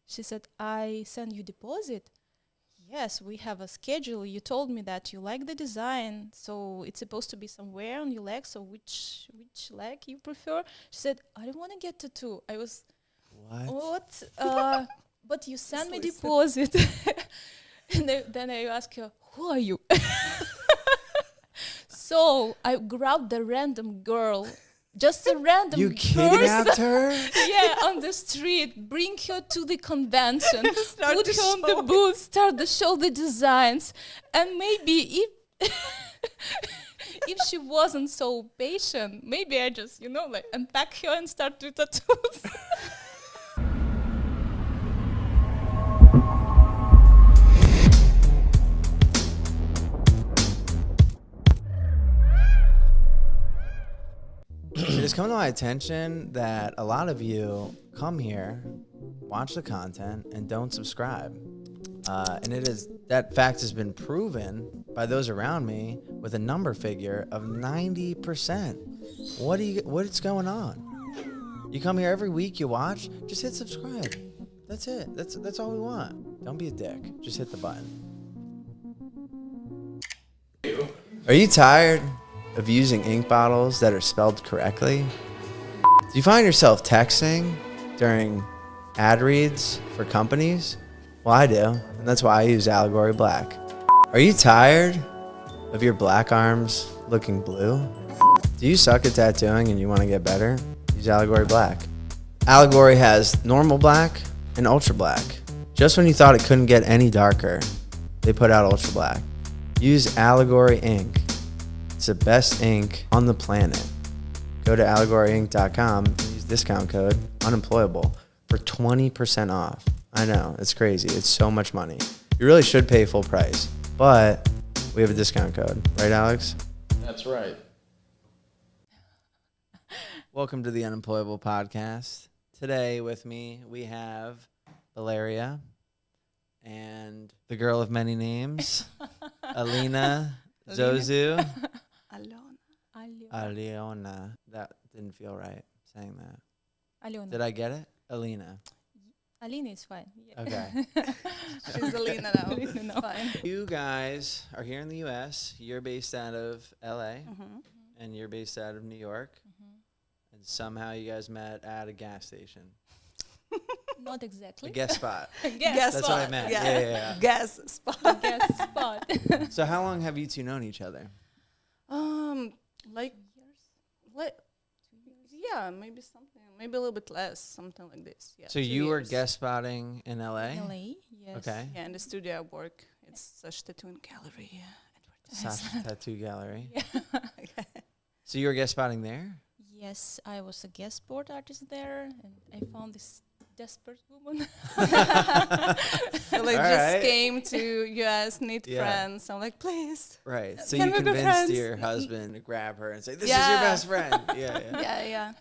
She said, I send you deposit. Yes, we have a schedule. You told me that you like the design, so it's supposed to be somewhere on your leg. So which leg you prefer? She said, I don't want to get tattoo. I was, what? But you send me deposit. And then I ask her, who are you? So I grabbed the random girl. Just a random You kidnapped her? Yeah, on the street. Bring her to the convention. Put her on the booth. Start to show the designs. And maybe if she wasn't so patient, maybe I just, like unpack her and start to tattoos. It has come to my attention that a lot of you come here, watch the content, and don't subscribe. And that fact has been proven by those around me with a number figure of 90%. What's going on? You come here every week, you watch, just hit subscribe. That's it. That's all we want. Don't be a dick. Just hit the button. Are you tired of using ink bottles that are spelled correctly? Do you find yourself texting during ad reads for companies? Well, I do, and that's why I use Allegory Black. Are you tired of your black arms looking blue? Do you suck at tattooing and you want to get better? Use Allegory Black. Allegory has normal black and ultra black. Just when you thought it couldn't get any darker, they put out ultra black. Use Allegory ink. It's the best ink on the planet. Go to allegoryink.com and use discount code Unemployable for 20% off. I know, it's crazy. It's so much money. You really should pay full price, but we have a discount code. Right, Alex? That's right. Welcome to the Unemployable podcast. Today with me, we have Valeriia and the girl of many names, Alena, Zozu. Alena. That didn't feel right saying that. Alena. Did I get it? Alena. Alena is fine. Yeah. Okay. She's Alena now. It's fine. You guys are here in the U.S. You're based out of L.A. And you're based out of New York. And somehow you guys met at a gas station. Not exactly. A guest spot. Gas That's spot. what I meant. Yeah. Yeah. Gas spot. Guest spot. So how long have you two known each other? Like, yeah, maybe something, maybe a little bit less, something like this. Yeah. So 2 you were years. guest spotting in LA? LA, yes. Okay. Yeah, in the studio I work. It's Sash Tattoo Gallery. Sasha Tattoo Gallery. Yeah. So you were guest spotting there? Yes, I was a guest board artist there, and I found this desperate woman. So like All just right. came to US, need Yeah. friends. I'm like, please. Right. So Can you we be convinced friends? your husband to grab her and say, this is Yeah. your best friend. Yeah. Yeah.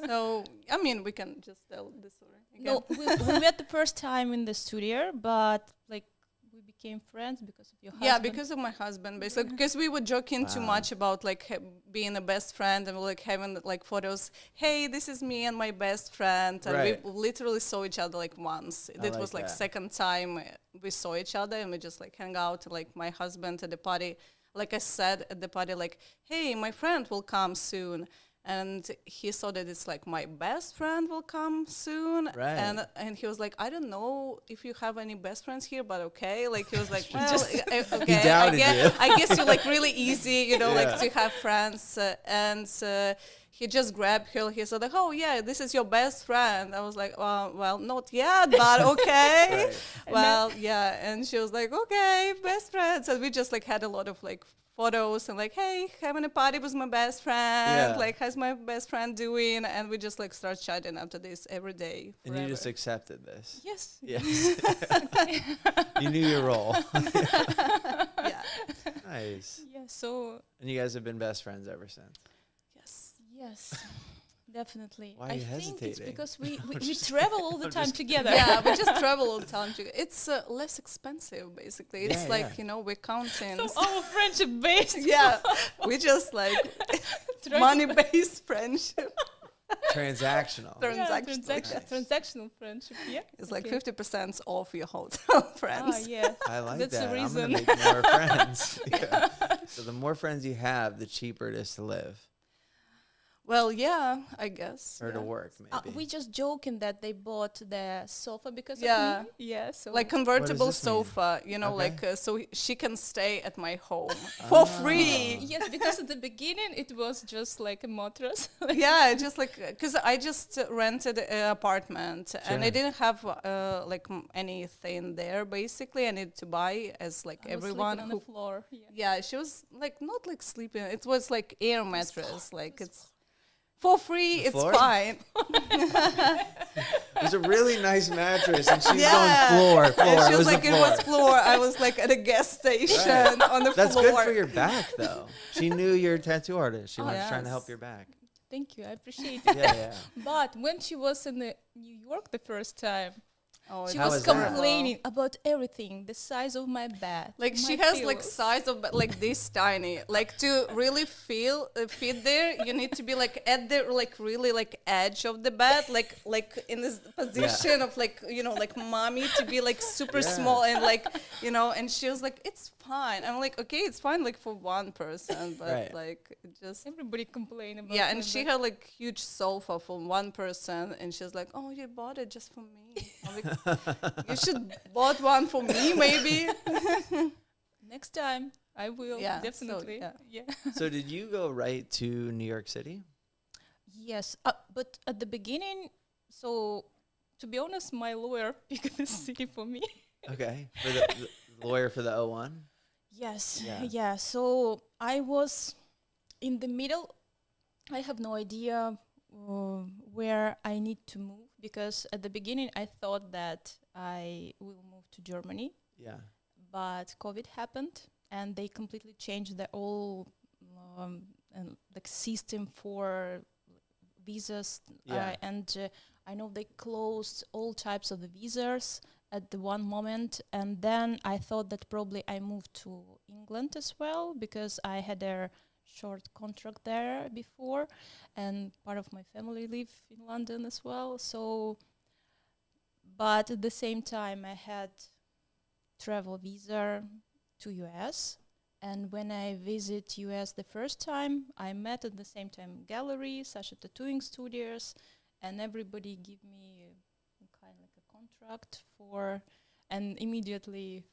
So, I mean, we can just tell the story again. No, we met the first time in the studio, but like we became friends because of your husband. Yeah, because of my husband, basically. Because we were joking too Wow. much about like being a best friend and like having like photos. Hey, this is me and my best friend, and Right. we literally saw each other like once. I It like was like that. second time we saw each other, and we just like hang out. Like my husband at the party, like I said at the party, like, hey, my friend will come soon. And he saw that it's like my best friend will come soon, Right. and he was like, I don't know if you have any best friends here, but okay. Like he was like, well, Just- okay. doubted you. I guess you're like really easy, Yeah. like to have friends. And he just grabbed her. He said, like, oh yeah, this is your best friend. I was like, well, not yet, but okay. Right. Well, yeah. And she was like, okay, best friends. And we just like had a lot of like photos and like, hey, having a party with my best friend. Yeah. Like, how's my best friend doing? And we just like start chatting after this every day. And you just forever. accepted this. Yes. Yes. You knew your role. Yeah. Nice. Yeah. So And you guys have been best friends ever since. Yes. yes, definitely. Why are I you think it's hesitating? because we travel all the I'm time just together. Yeah, we just travel all the time. It's less expensive, basically. It's Yeah, like, yeah. we're counting. So our friendship based. Yeah, we just like Try to money-based friendship. Transactional. Transactional friendship. Yeah, It's like 50% off your hotel friends. Yeah. I like That's that. the I'm going reason. to make more friends. Yeah. So the more friends you have, the cheaper it is to live Well, yeah, I guess. or to work, maybe. We just joking that they bought the sofa because Yeah. of me. Yeah, so Like convertible this mean? sofa, you know, Okay. like so she can stay at my home for free. yes, because at the beginning it was just like a mattress. Yeah, just like because I just rented an apartment and I Sure. didn't have like anything there. Basically, I needed to buy as like I was everyone sleeping on who. the floor. Yeah. Yeah, she was like not like sleeping. It was like air mattress. Like it's for free. The It's floor? fine. It was a really nice mattress, and she's Yeah. going floor. And she It was the like, it was floor. I was like at a gas station on the That's floor. good for your back, though. She knew you're a tattoo artist. She Oh, was trying to yes. help your back. Thank you, I appreciate it. Yeah. But when she was in New York the first time, Oh, she How was was that? complaining about everything, the size of my bed. Like my she has like pillows. size of like this tiny. Like to really fit there, you need to be like at the like really like edge of the bed, like in this position of like you know like mommy to be like super Yeah. small and like you know. And she was like, it's fine. I'm like, okay, it's fine like for one person, but Right. like it just. Everybody complained about Yeah, my and she bed. had like huge sofa for one person, and she's like, "Oh, you bought it just for me." I'm like, you should bought one for me, maybe. Next time I will Yeah, so, definitely. yeah. So did you go right to New York City? Yes, but at the beginning, so to be honest, my lawyer picked this city for me. Okay. For the lawyer for the 01? Yes, Yeah. yeah. So I was in the middle. I have no idea where I need to move because at the beginning I thought that I will move to Germany, Yeah. but COVID happened and they completely changed the whole like system for visas. Yeah. And I know they closed all types of the visas at the one moment, and then I thought that probably I moved to England as well because I had a short contract there before, and part of my family live in London as well. So, but at the same time, I had travel visa to US, and when I visit US the first time, I met at the same time gallery, such as tattooing studios, and everybody give me kind of like a contract for, and immediately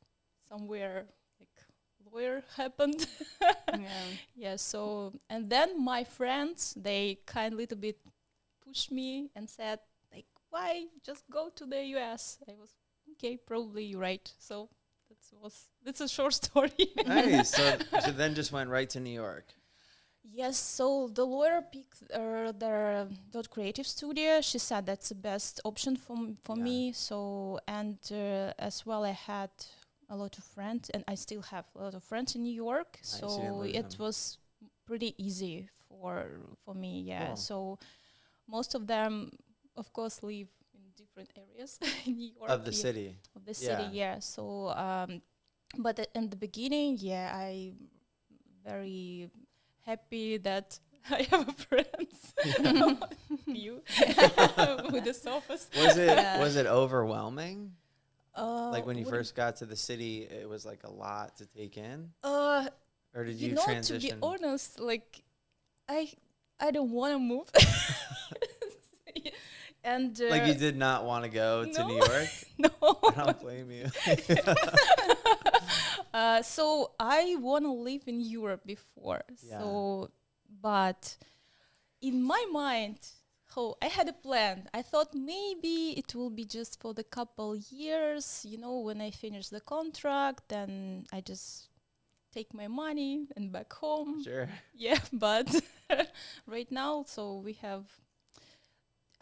somewhere like lawyer happened. Yeah. Yeah, so, and then my friends, they kind of little bit pushed me and said, like, why just go to the US? I was, okay, probably you're right. So that's a short story. Nice. So then just went right to New York. Yes, so the lawyer picked their dot creative studio. She said that's the best option for Yeah. me. So, and as well, I had a lot of friends, and I still have a lot of friends in New York. Nice, you didn't So lose it them. was pretty easy for me. Yeah. Cool. So most of them, of course, live in different areas in New York. Of the yeah, city. Of the city, yeah. So, but in the beginning, yeah, I very happy that I have a friends. You with the sofas. Was it overwhelming? Like when you what first got to the city, it was like a lot to take in? Uh, Or did you you know, transition? to be honest, like I don't want to move. And Like you did not want to go to no. New York? no. I don't blame you. So I want to live in Europe before. Yeah. So, but in my mind, I had a plan. I thought maybe it will be just for the couple years, you know, when I finish the contract, then I just take my money and back home. Sure. Yeah, but right now, so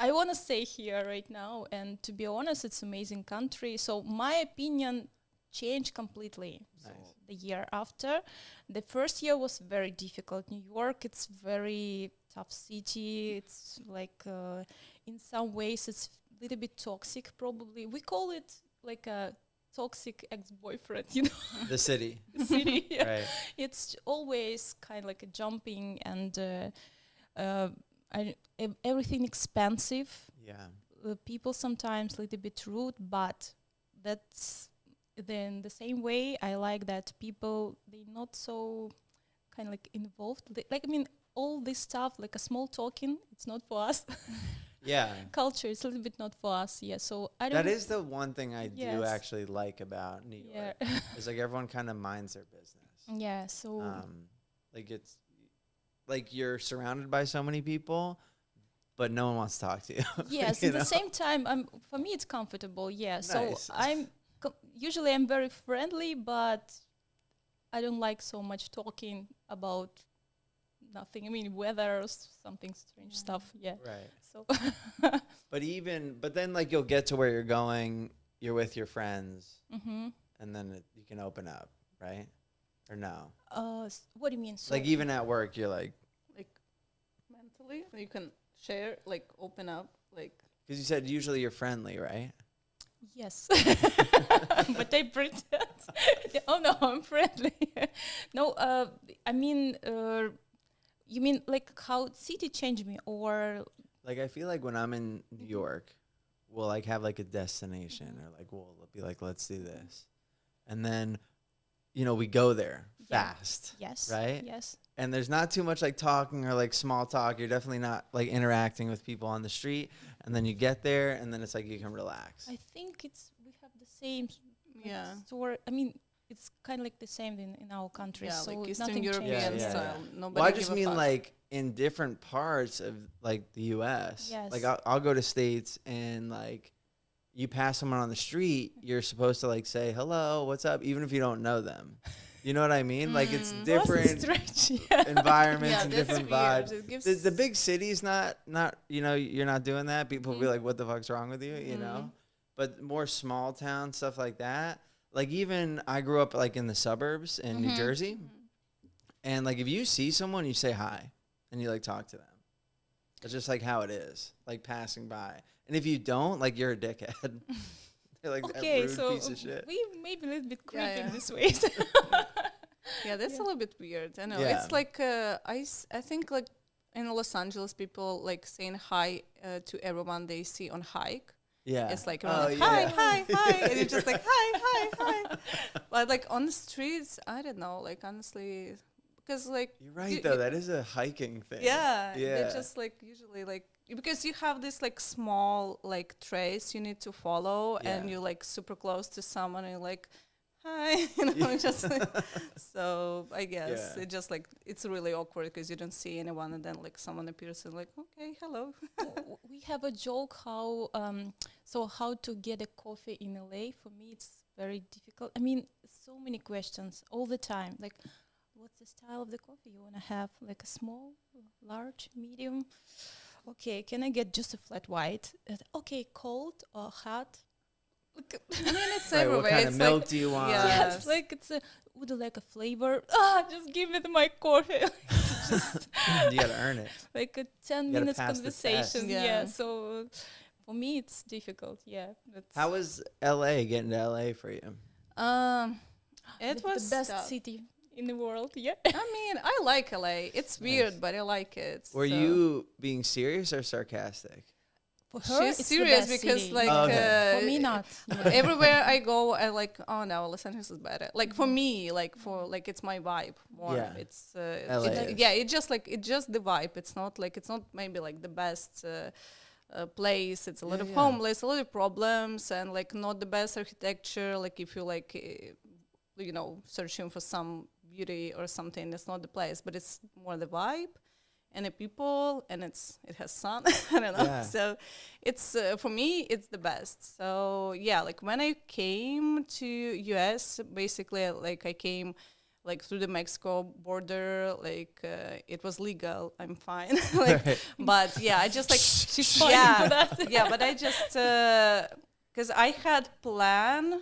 I want to stay here right now. And to be honest, it's amazing country. So my opinion changed completely. Nice. So the year after, the first year was very difficult. New York, it's very tough city. It's like in some ways it's a little bit toxic. Probably we call it like a toxic ex-boyfriend. You know, The city. the city. Yeah. Right. It's always kind of like a jumping and. everything expensive. Yeah. People sometimes a little bit rude, but that's then the same way I like that people, they not so kind of like involved. Like, I mean, all this stuff, like a small talking, it's not for us. Yeah. Culture is a little bit not for us. Yeah. So I don't. That is the one thing I do Yes. actually like about New York. Yeah. Is like everyone kind of minds their business. Yeah. So Like it's like you're surrounded by so many people, but no one wants to talk to you. yes. You At the know? same time, for me it's comfortable. Yeah. Nice. So usually I'm very friendly, but I don't like so much talking about nothing. I mean, weather or something strange stuff. Yeah. Right. So. But then like you'll get to where you're going, you're with your friends, Mm-hmm. and then you can open up, right? Or no? What do you mean? So Like even at work, you're like, Mentally, you can share, like open up, like. because you said usually you're friendly, right? yes, but they pretend. Oh no, I'm friendly. No, I mean, you mean like how city changed me, or Like I feel like when I'm in New York, we'll like have like a destination, or like we'll be like, let's do this, and then, you know, we go there Yeah. fast, yes, right? yes, And there's not too much like talking or like small talk. You're definitely not like interacting with people on the street, and then you get there, and then it's like you can relax. I think we have the same. Yeah. Store. I mean, it's kind of like the same in our country. Yeah, so like Eastern nothing European changes. Yeah, yeah, style. yeah. Nobody Well, I give just a mean fuck. like in different parts of like the U.S. Yes. Like I'll go to states and like you pass someone on the street, you're supposed to like say hello, what's up, even if you don't know them. You know what I mean? Like it's Mm. different Strange. Yeah. environments Yeah, and that's different weird. vibes. It gives The big cities, not you know, you're not doing that. People will be like, "What the fuck's wrong with you?" You know. But more small town stuff like that. Like even I grew up like in the suburbs in New Jersey, and like if you see someone, you say hi, and you like talk to them. It's just like how it is, like passing by. And if you don't, like you're a dickhead. You're like Okay, that rude so piece of shit. we may be a little bit creepy Yeah, in yeah. this way. Yeah, that's a little bit weird. I know. Yeah. It's like I think like in Los Angeles, people like saying hi to everyone they see on hike. Yeah. It's like, Oh, hi, yeah. hi, hi, and you're just like hi. But like on the streets, I don't know. Like honestly, because like You're right though. That is a hiking thing. yeah, Yeah. they're just like usually like because you have this like small like trace you need to follow, and Yeah. you're like super close to someone, and you're like, hi, you know, just like, so I guess Yeah. it just like it's really awkward because you don't see anyone, and then like someone appears and like, okay, hello. We have a joke how how to get a coffee in LA. For me, it's very difficult. I mean, so many questions all the time. Like, what's the style of the coffee you wanna have? Like a small, large, medium? Okay, can I get just a flat white? Okay, cold or hot? Like, I mean, it's Right, everywhere. what kind of It's milk like, do you want? yeah. yes, Yes. like it's a. Would you like a flavor? Just give me my coffee. Just You gotta earn it. like a 10 You gotta minutes pass the test. conversation. Yeah. Yeah. So for me, it's difficult. Yeah. That's How was LA, getting to LA for you? It the was best tough. city in the world. Yeah. I mean, I like LA. It's weird, but I like it. Were so. you being serious or sarcastic? For her, She's it's serious the best because city. like Oh, okay. For me, not. everywhere I go, I like, oh no, Los Angeles is better. Like for me, like for like it's my vibe more. Yeah. It's LA is. yeah, it's just the vibe. It's not maybe like the best place. It's a lot Yeah, of yeah. homeless, a lot of problems, and like not the best architecture. Like if you like, you know, searching for some beauty or something, it's not the place, but it's more the vibe and the people, and it has sun. I don't know. Yeah. So it's for me, it's the best. So yeah, like when I came to US, basically like I came like through the Mexico border, like it was legal. I'm fine. Like, Right. but yeah, I just like She's fine yeah, for that. yeah, but I just because I had plan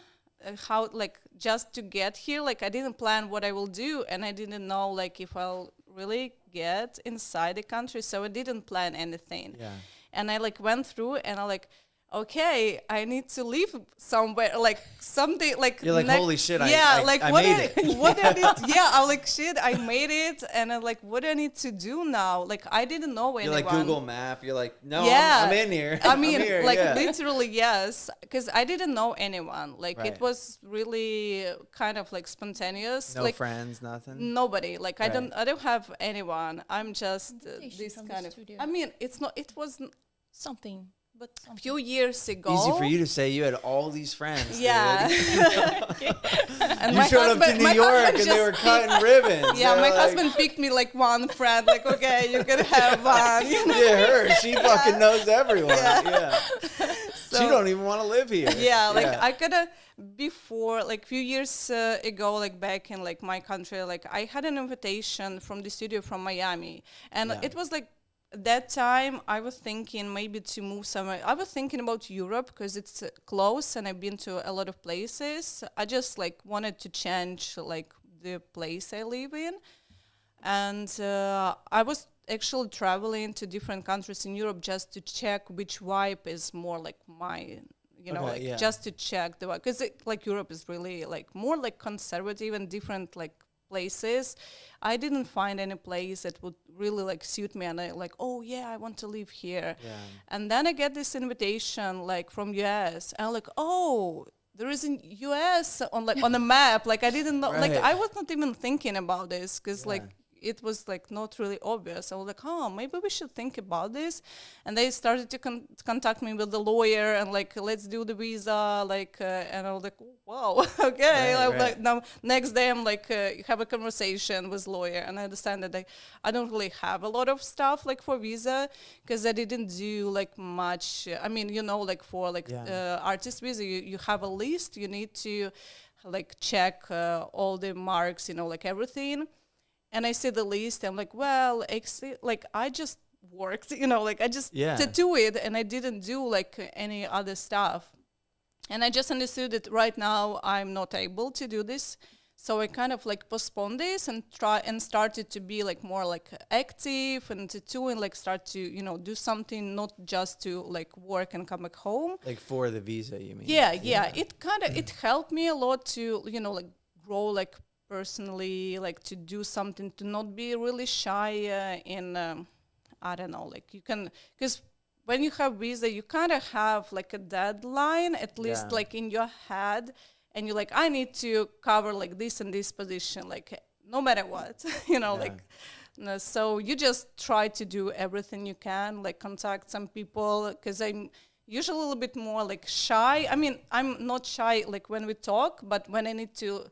how like just to get here. Like I didn't plan what I will do, and I didn't know like if I'll really get inside the country. So I didn't plan anything. Yeah. And I like went through, and I like, okay, I need to live somewhere, like something like. You're like, holy shit, yeah, I like made it. what do I need? Yeah, I'm like, shit, I made it, and I'm like, what do I need to do now? Like, I didn't know You're anyone. like Google Map. You're like, no, Yeah, I'm in here. I mean, I'm here, like yeah. literally, yes, because I didn't know anyone. Like, Right. it was really kind of like spontaneous. No like friends, nothing. nobody. Like, Right. I don't have anyone. I'm just Invitation this from the kind of. studio. I mean, it's not. It was Something, but a something. few years ago. Easy for you to say you had all these friends. Yeah. Dude. And You showed up to New my York husband and they just were cutting ribbons. Yeah, They my were like, husband picked me like one friend. Like, okay, you can have one. You know? Yeah, her. She fucking knows everyone. Yeah. So- She don't even want to live here. Yeah, like I coulda before, like few years ago, like back in like my country, like I had an invitation from the studio from Miami, and Yeah. it was like that time I was thinking maybe to move somewhere. I was thinking about Europe because it's close and I've been to a lot of places. I just like wanted to change like the place I live in, and I was actually traveling to different countries in Europe just to check which vibe is more like my, you know, Okay, like yeah. just to check the vibe, because like Europe is really like more like conservative and different like places. I didn't find any place that would really like suit me, and I like, oh yeah, I want to live here. Yeah. And then I get this invitation like from US, and I'm like, oh, there is a US on like on the map. Like I didn't know, like Right. I was not even thinking about this because Yeah. like it was like not really obvious. I was like, oh, maybe we should think about this. And they started to contact me with the lawyer and like, let's do the visa. Like, and I was like, wow, okay. Right, Like, right. like now next day I'm like, have a conversation with lawyer, and I understand that I don't really have a lot of stuff like for visa because I didn't do like much. I mean, you know, like for like Yeah. artist visa, you have a list. You need to like check all the marks, you know, like everything. And I see the list, I'm like, well, like I just worked, you know, like I just Yeah. tattoo it, and I didn't do like any other stuff. And I just understood that right now I'm not able to do this. So I kind of like postponed this and started to be like more like active and tattooing, like start to, you know, do something, not just to like work and come back home. Like for the visa, you mean? Yeah. It kind of, it helped me a lot to, you know, like grow like personally, like to do something, to not be really shy in, I don't know, like you can, because when you have visa, you kind of have like a deadline, at least Yeah. like in your head, and you're like, I need to cover like this and this position, like no matter what, you know, Yeah. like, no, so you just try to do everything you can, like contact some people, because I'm usually a little bit more like shy. I mean, I'm not shy like when we talk, but when I need to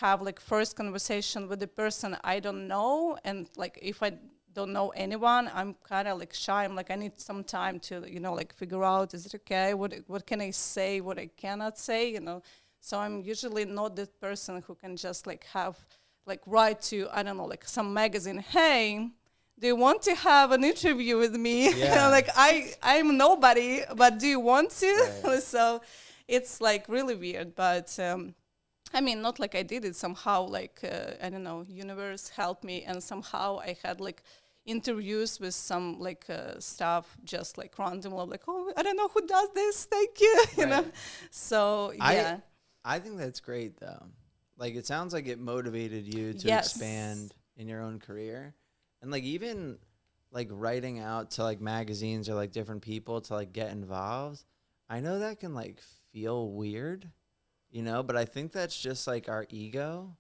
have like first conversation with the person I don't know, and like if I don't know anyone, I'm kind of like shy. I'm like, I need some time to, you know, like figure out, is it okay? What can I say? What I cannot say, you know? So I'm usually not that person who can just like have, like write to, I don't know, like some magazine, hey, do you want to have an interview with me? You Yeah. know, like I'm nobody, but do you want to? Right. So it's like really weird, but I mean, not like I did it somehow, like, I don't know, universe helped me, and somehow I had like interviews with some like stuff just like randomly, like, oh, I don't know who does this, thank you, you know? Right. So, yeah. I think that's great though. Like it sounds like it motivated you to Yes. expand in your own career. And like even like writing out to like magazines or like different people to like get involved. I know that can like feel weird, you know, but I think that's just like our ego.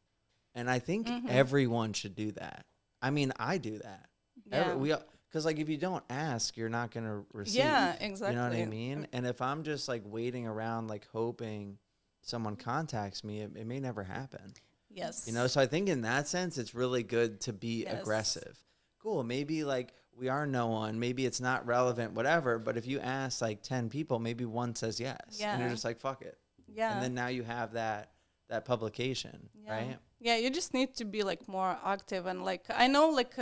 And I think everyone should do that. I mean, I do that. Yeah. Because like if you don't ask, you're not going to receive. Yeah, exactly. You know what I mean? And if I'm just like waiting around, like hoping someone contacts me, it may never happen. Yes. You know, so I think in that sense, it's really good to be Yes. aggressive. Cool. Maybe like we are no one. Maybe it's not relevant, whatever. But if you ask like 10 people, maybe one says yes. And you're Yeah. just like, fuck it. Yeah. And then now you have that publication, right? Yeah, you just need to be like more active, and like I know like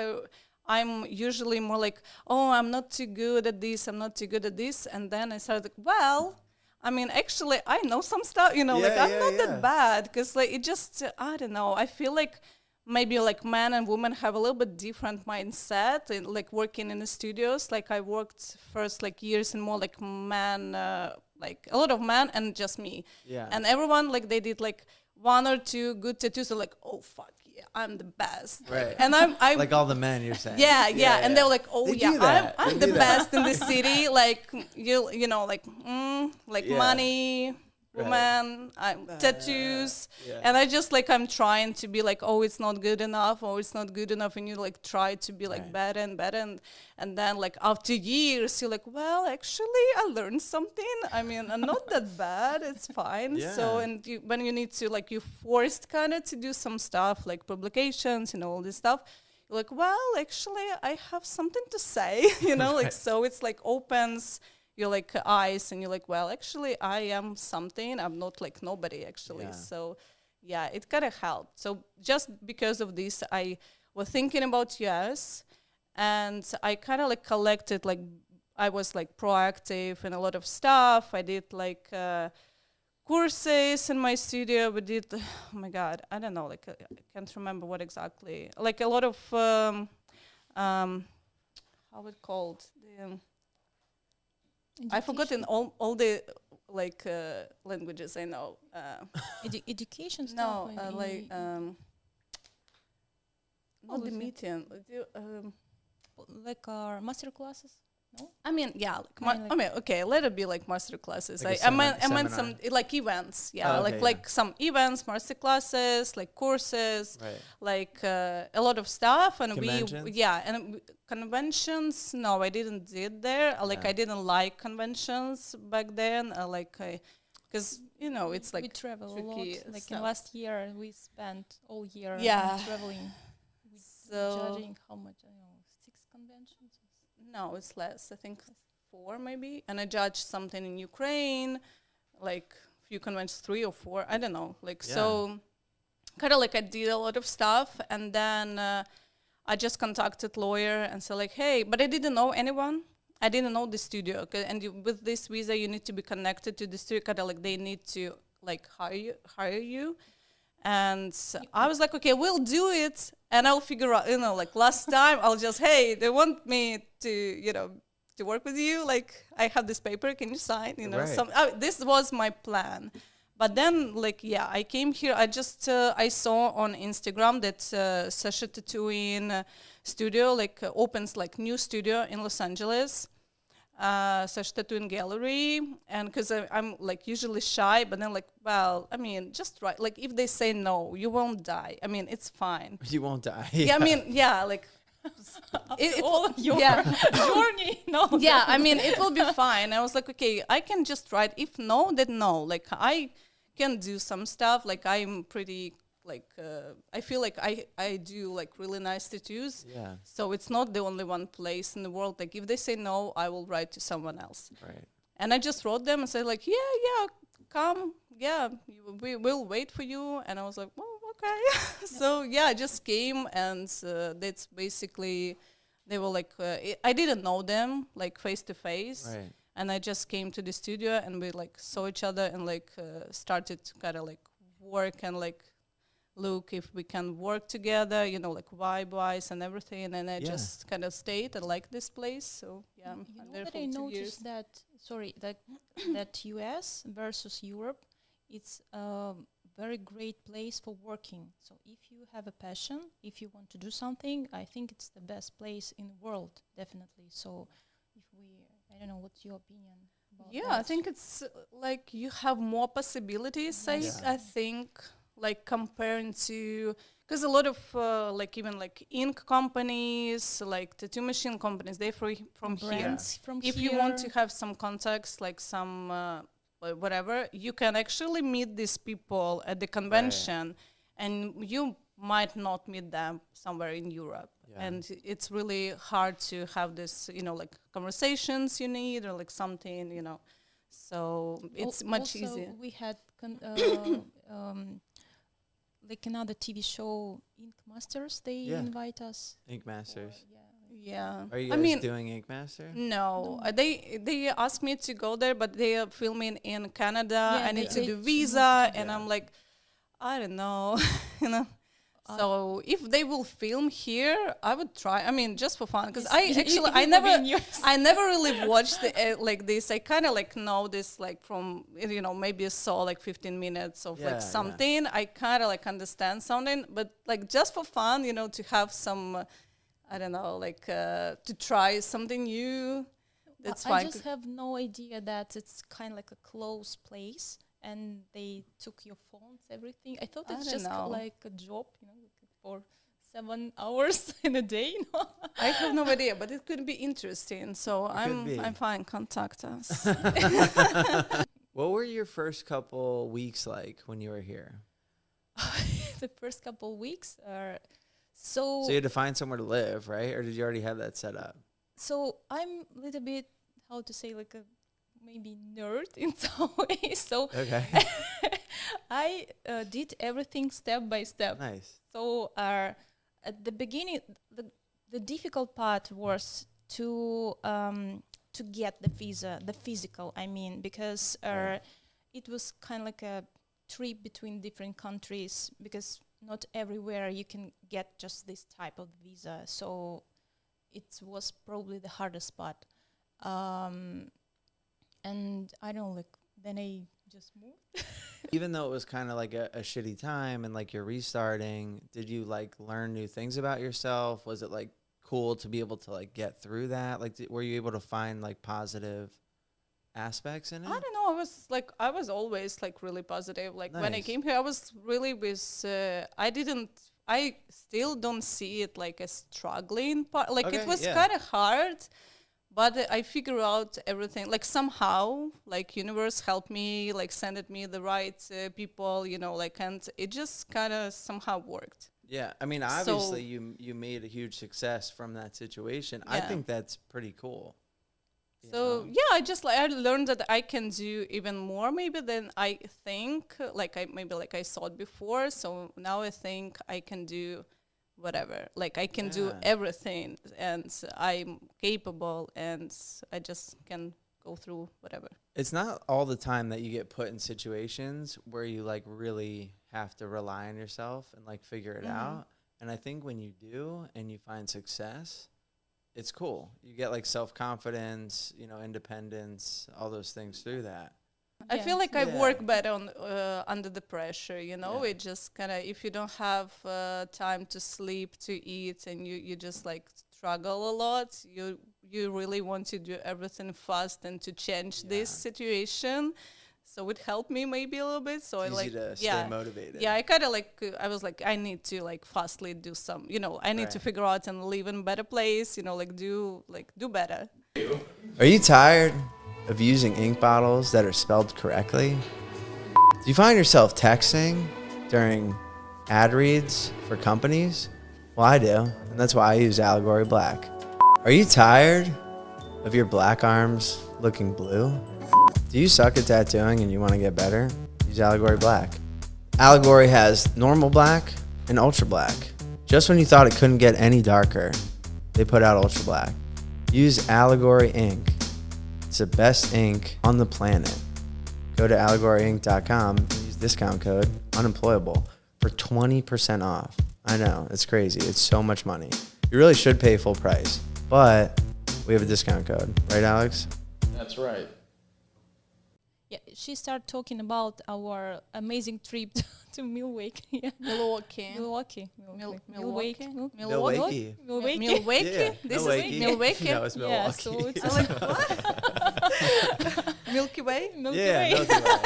I'm usually more like, oh, I'm not too good at this, I'm not too good at this, and then I started like, well, I mean, actually, I know some stuff, you know, like Yeah, I'm yeah, not yeah. that bad, because like it just I don't know, I feel like maybe like men and women have a little bit different mindset in like working in the studios. Like I worked first like years in more like men, like a lot of men and just me. Yeah. And everyone like they did like 1 or 2 good tattoos. So like, oh fuck yeah, I'm the best. Right. And I'm Like all the men you're saying. yeah. And they're like, oh They yeah, do that. I'm They the do that. best in the city. Like you know, like Yeah. money, Right. woman, tattoos. Yeah. And I just like I'm trying to be like, oh, it's not good enough, or it's not good enough, and you like try to be like Right. better and better, and then like after years you're like, well, actually I learned something. I mean, I'm not that bad. It's fine. Yeah. So and when you need to like you forced kind of to do some stuff like publications and all this stuff. You're like, well, actually I have something to say, you know, like so it's like opens your like eyes and you're like, well, actually I am something. I'm not like nobody actually. Yeah. So yeah, it kind of helped. So just because of this, I was thinking about US and I kind of like collected, like I was like proactive in a lot of stuff. I did like courses in my studio. We did, oh my God, I don't know, like I can't remember what exactly. Like a lot of, how it called? I forgotten all the like languages I know. Education No, stuff. like not the is it? meeting. Like our master classes. No. I mean, yeah. Like Kinda I mean, okay. Let it be like master classes. Like a I meant seminar. some like events. Yeah, Oh, okay, like some events, master classes, like courses, Right. like a lot of stuff. And Conventions? conventions. No, I didn't did there. Like Yeah. I didn't like conventions back then. Because you know it's like we travel a tricky lot. Like stuff. in last year, we spent all year Yeah. traveling. So Judging how much, I don't know, 6 conventions. no, it's less. I think 4 maybe. And I judged something in Ukraine, like few conventions, 3 or 4. I don't know. Like Yeah. so, kind of like I did a lot of stuff, and then I just contacted lawyer and said like, hey, but I didn't know anyone. I didn't know the studio, and with this visa, you need to be connected to the studio. Kind of like they need to like hire you. And I was like, okay, we'll do it, and I'll figure out, you know, like last time, I'll just, hey, they want me to, you know, to work with you. Like, I have this paper, can you sign? You know, Right. this was my plan. But then, like, yeah, I came here. I just, I saw on Instagram that Sasha Tattooing Studio, like, opens, like, new studio in Los Angeles. Sasha Tattooing Gallery, and because I'm like usually shy, but then like, well, I mean, just right, like if they say no, you won't die. I mean, it's fine. You won't die. Yeah, I mean, yeah, like All your yeah, journey. No. yeah. I mean, it will be fine. I was like, okay, I can just write. If no, then no. Like I can do some stuff. Like I'm pretty. Like I feel like I do like really nice tattoos. Yeah. So it's not the only one place in the world. Like if they say no, I will write to someone else. Right. And I just wrote them and said like, yeah, come, yeah, we will wait for you. And I was like, well, okay. So yeah, I just came, and that's basically, they were like, I didn't know them like face to face. Right. And I just came to the studio, and we like saw each other and like started to kind of like work and like look if we can work together, you know, like vibe-wise and everything. And I just kind of stayed. I like this place, so yeah. You I'm know there that for I 2 noticed years. that US versus Europe, it's a very great place for working. So if you have a passion, if you want to do something, I think it's the best place in the world, definitely. So if I don't know, what's your opinion about Yeah, that? I think it's like you have more possibilities. Yes. I think like comparing to, because a lot of like even like ink companies, like tattoo machine companies, they're from here. Brands from If here. you want to have some contacts, like some whatever, you can actually meet these people at the convention, and you might not meet them somewhere in Europe. Yeah. And it's really hard to have this, you know, like conversations you need, or like something, you know. So it's much also easier. We had like another TV show, Ink Masters. They invite us. Ink Masters. Yeah. Are you I guys mean, doing Ink Master? no, they asked me to go there, but they are filming in Canada. Yeah, I need to they do moved visa, to and Yeah. I'm like, I don't know, you know. So if they will film here, I would try. I mean, just for fun, because Yes, I never really watched like this. I kind of like know this like from maybe I saw like 15 minutes of like something. I kind of like understand something, but like just for fun, to have some, I don't know, like to try something new. That's fine. I just have no idea that it's kind of like a closed place and they took your phones, everything. I thought it's just like a job, for 7 hours in a day. I have no idea, but it could be interesting. So I'm fine. Contact us. What were your first couple weeks like when you were here? The first couple weeks are so you had to find somewhere to live, right? Or did you already have that set up? So I'm a little bit, how to say, like a maybe nerd in some way. So okay. I did everything step by step. Nice. So at the beginning, the difficult part was to get the visa, the physical, I mean, because it was kind of like a trip between different countries, because not everywhere you can get just this type of visa. So it was probably the hardest part. And I don't know, like, then I just moved. Even though it was kind of like a shitty time and like you're restarting, did you like learn new things about yourself? Was it like cool to be able to like get through that? Like, were you able to find like positive aspects in it? I don't know. I was always like really positive. Like when I came here, I was really I still don't see it like a struggling part. Like it was kind of hard. But I figure out everything, like somehow, like universe helped me, like sent me the right people, like, and it just kind of somehow worked. Yeah, I mean, obviously you made a huge success from that situation. Yeah. I think that's pretty cool. So yeah, I learned that I can do even more maybe than I think, like I saw it before. So now I think I can do whatever, like I can do everything, and I'm capable, and I just can go through whatever. It's not all the time that you get put in situations where you like really have to rely on yourself and like figure it out. And I think when you do and you find success, it's cool. You get like self-confidence, independence, all those things through that. I feel like I work better on under the pressure, It just kind of, if you don't have time to sleep, to eat, and you just like struggle a lot, you really want to do everything fast and to change this situation. So it helped me maybe a little bit. So it's easy to stay motivated. Yeah, I kind of like, I was like, I need to like fastly do some, I need to figure out and live in a better place, like do better. Are you tired of using ink bottles that are spelled correctly? Do you find yourself texting during ad reads for companies? Well, I do, and that's why I use Allegory Black. Are you tired of your black arms looking blue? Do you suck at tattooing and you want to get better? Use Allegory Black. Allegory has normal black and ultra black. Just when you thought it couldn't get any darker, they put out ultra black. Use Allegory ink. It's the best ink on the planet. Go to allegoryink.com and use discount code Unemployable for 20% off. I know, it's crazy. It's so much money. You really should pay full price, but we have a discount code. Right, Alex? That's right. Yeah, she started talking about our amazing trip to Milwaukee. Milwaukee. Milwaukee. Milwaukee. Milwaukee. Milwaukee. Yeah, This Milwaukee. is Milwaukee. No, it's Milwaukee. Yeah, so it's like what? Milky Way. Milky Yeah, Way. Milky Way.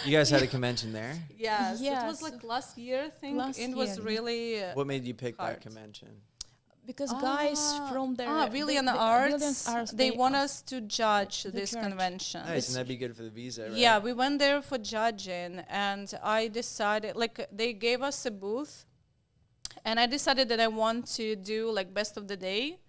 You guys had a convention there? Yes, Yes. it was like last year, I think. Last It was year. really What made you pick hard. that convention? Because guys from their Brilliant Brilliant Arts, they want us to judge this judge. convention. Nice, and that'd be good for the visa, right? Yeah, we went there for judging, and I decided, like, they gave us a booth, and I decided that I want to do like best of the day,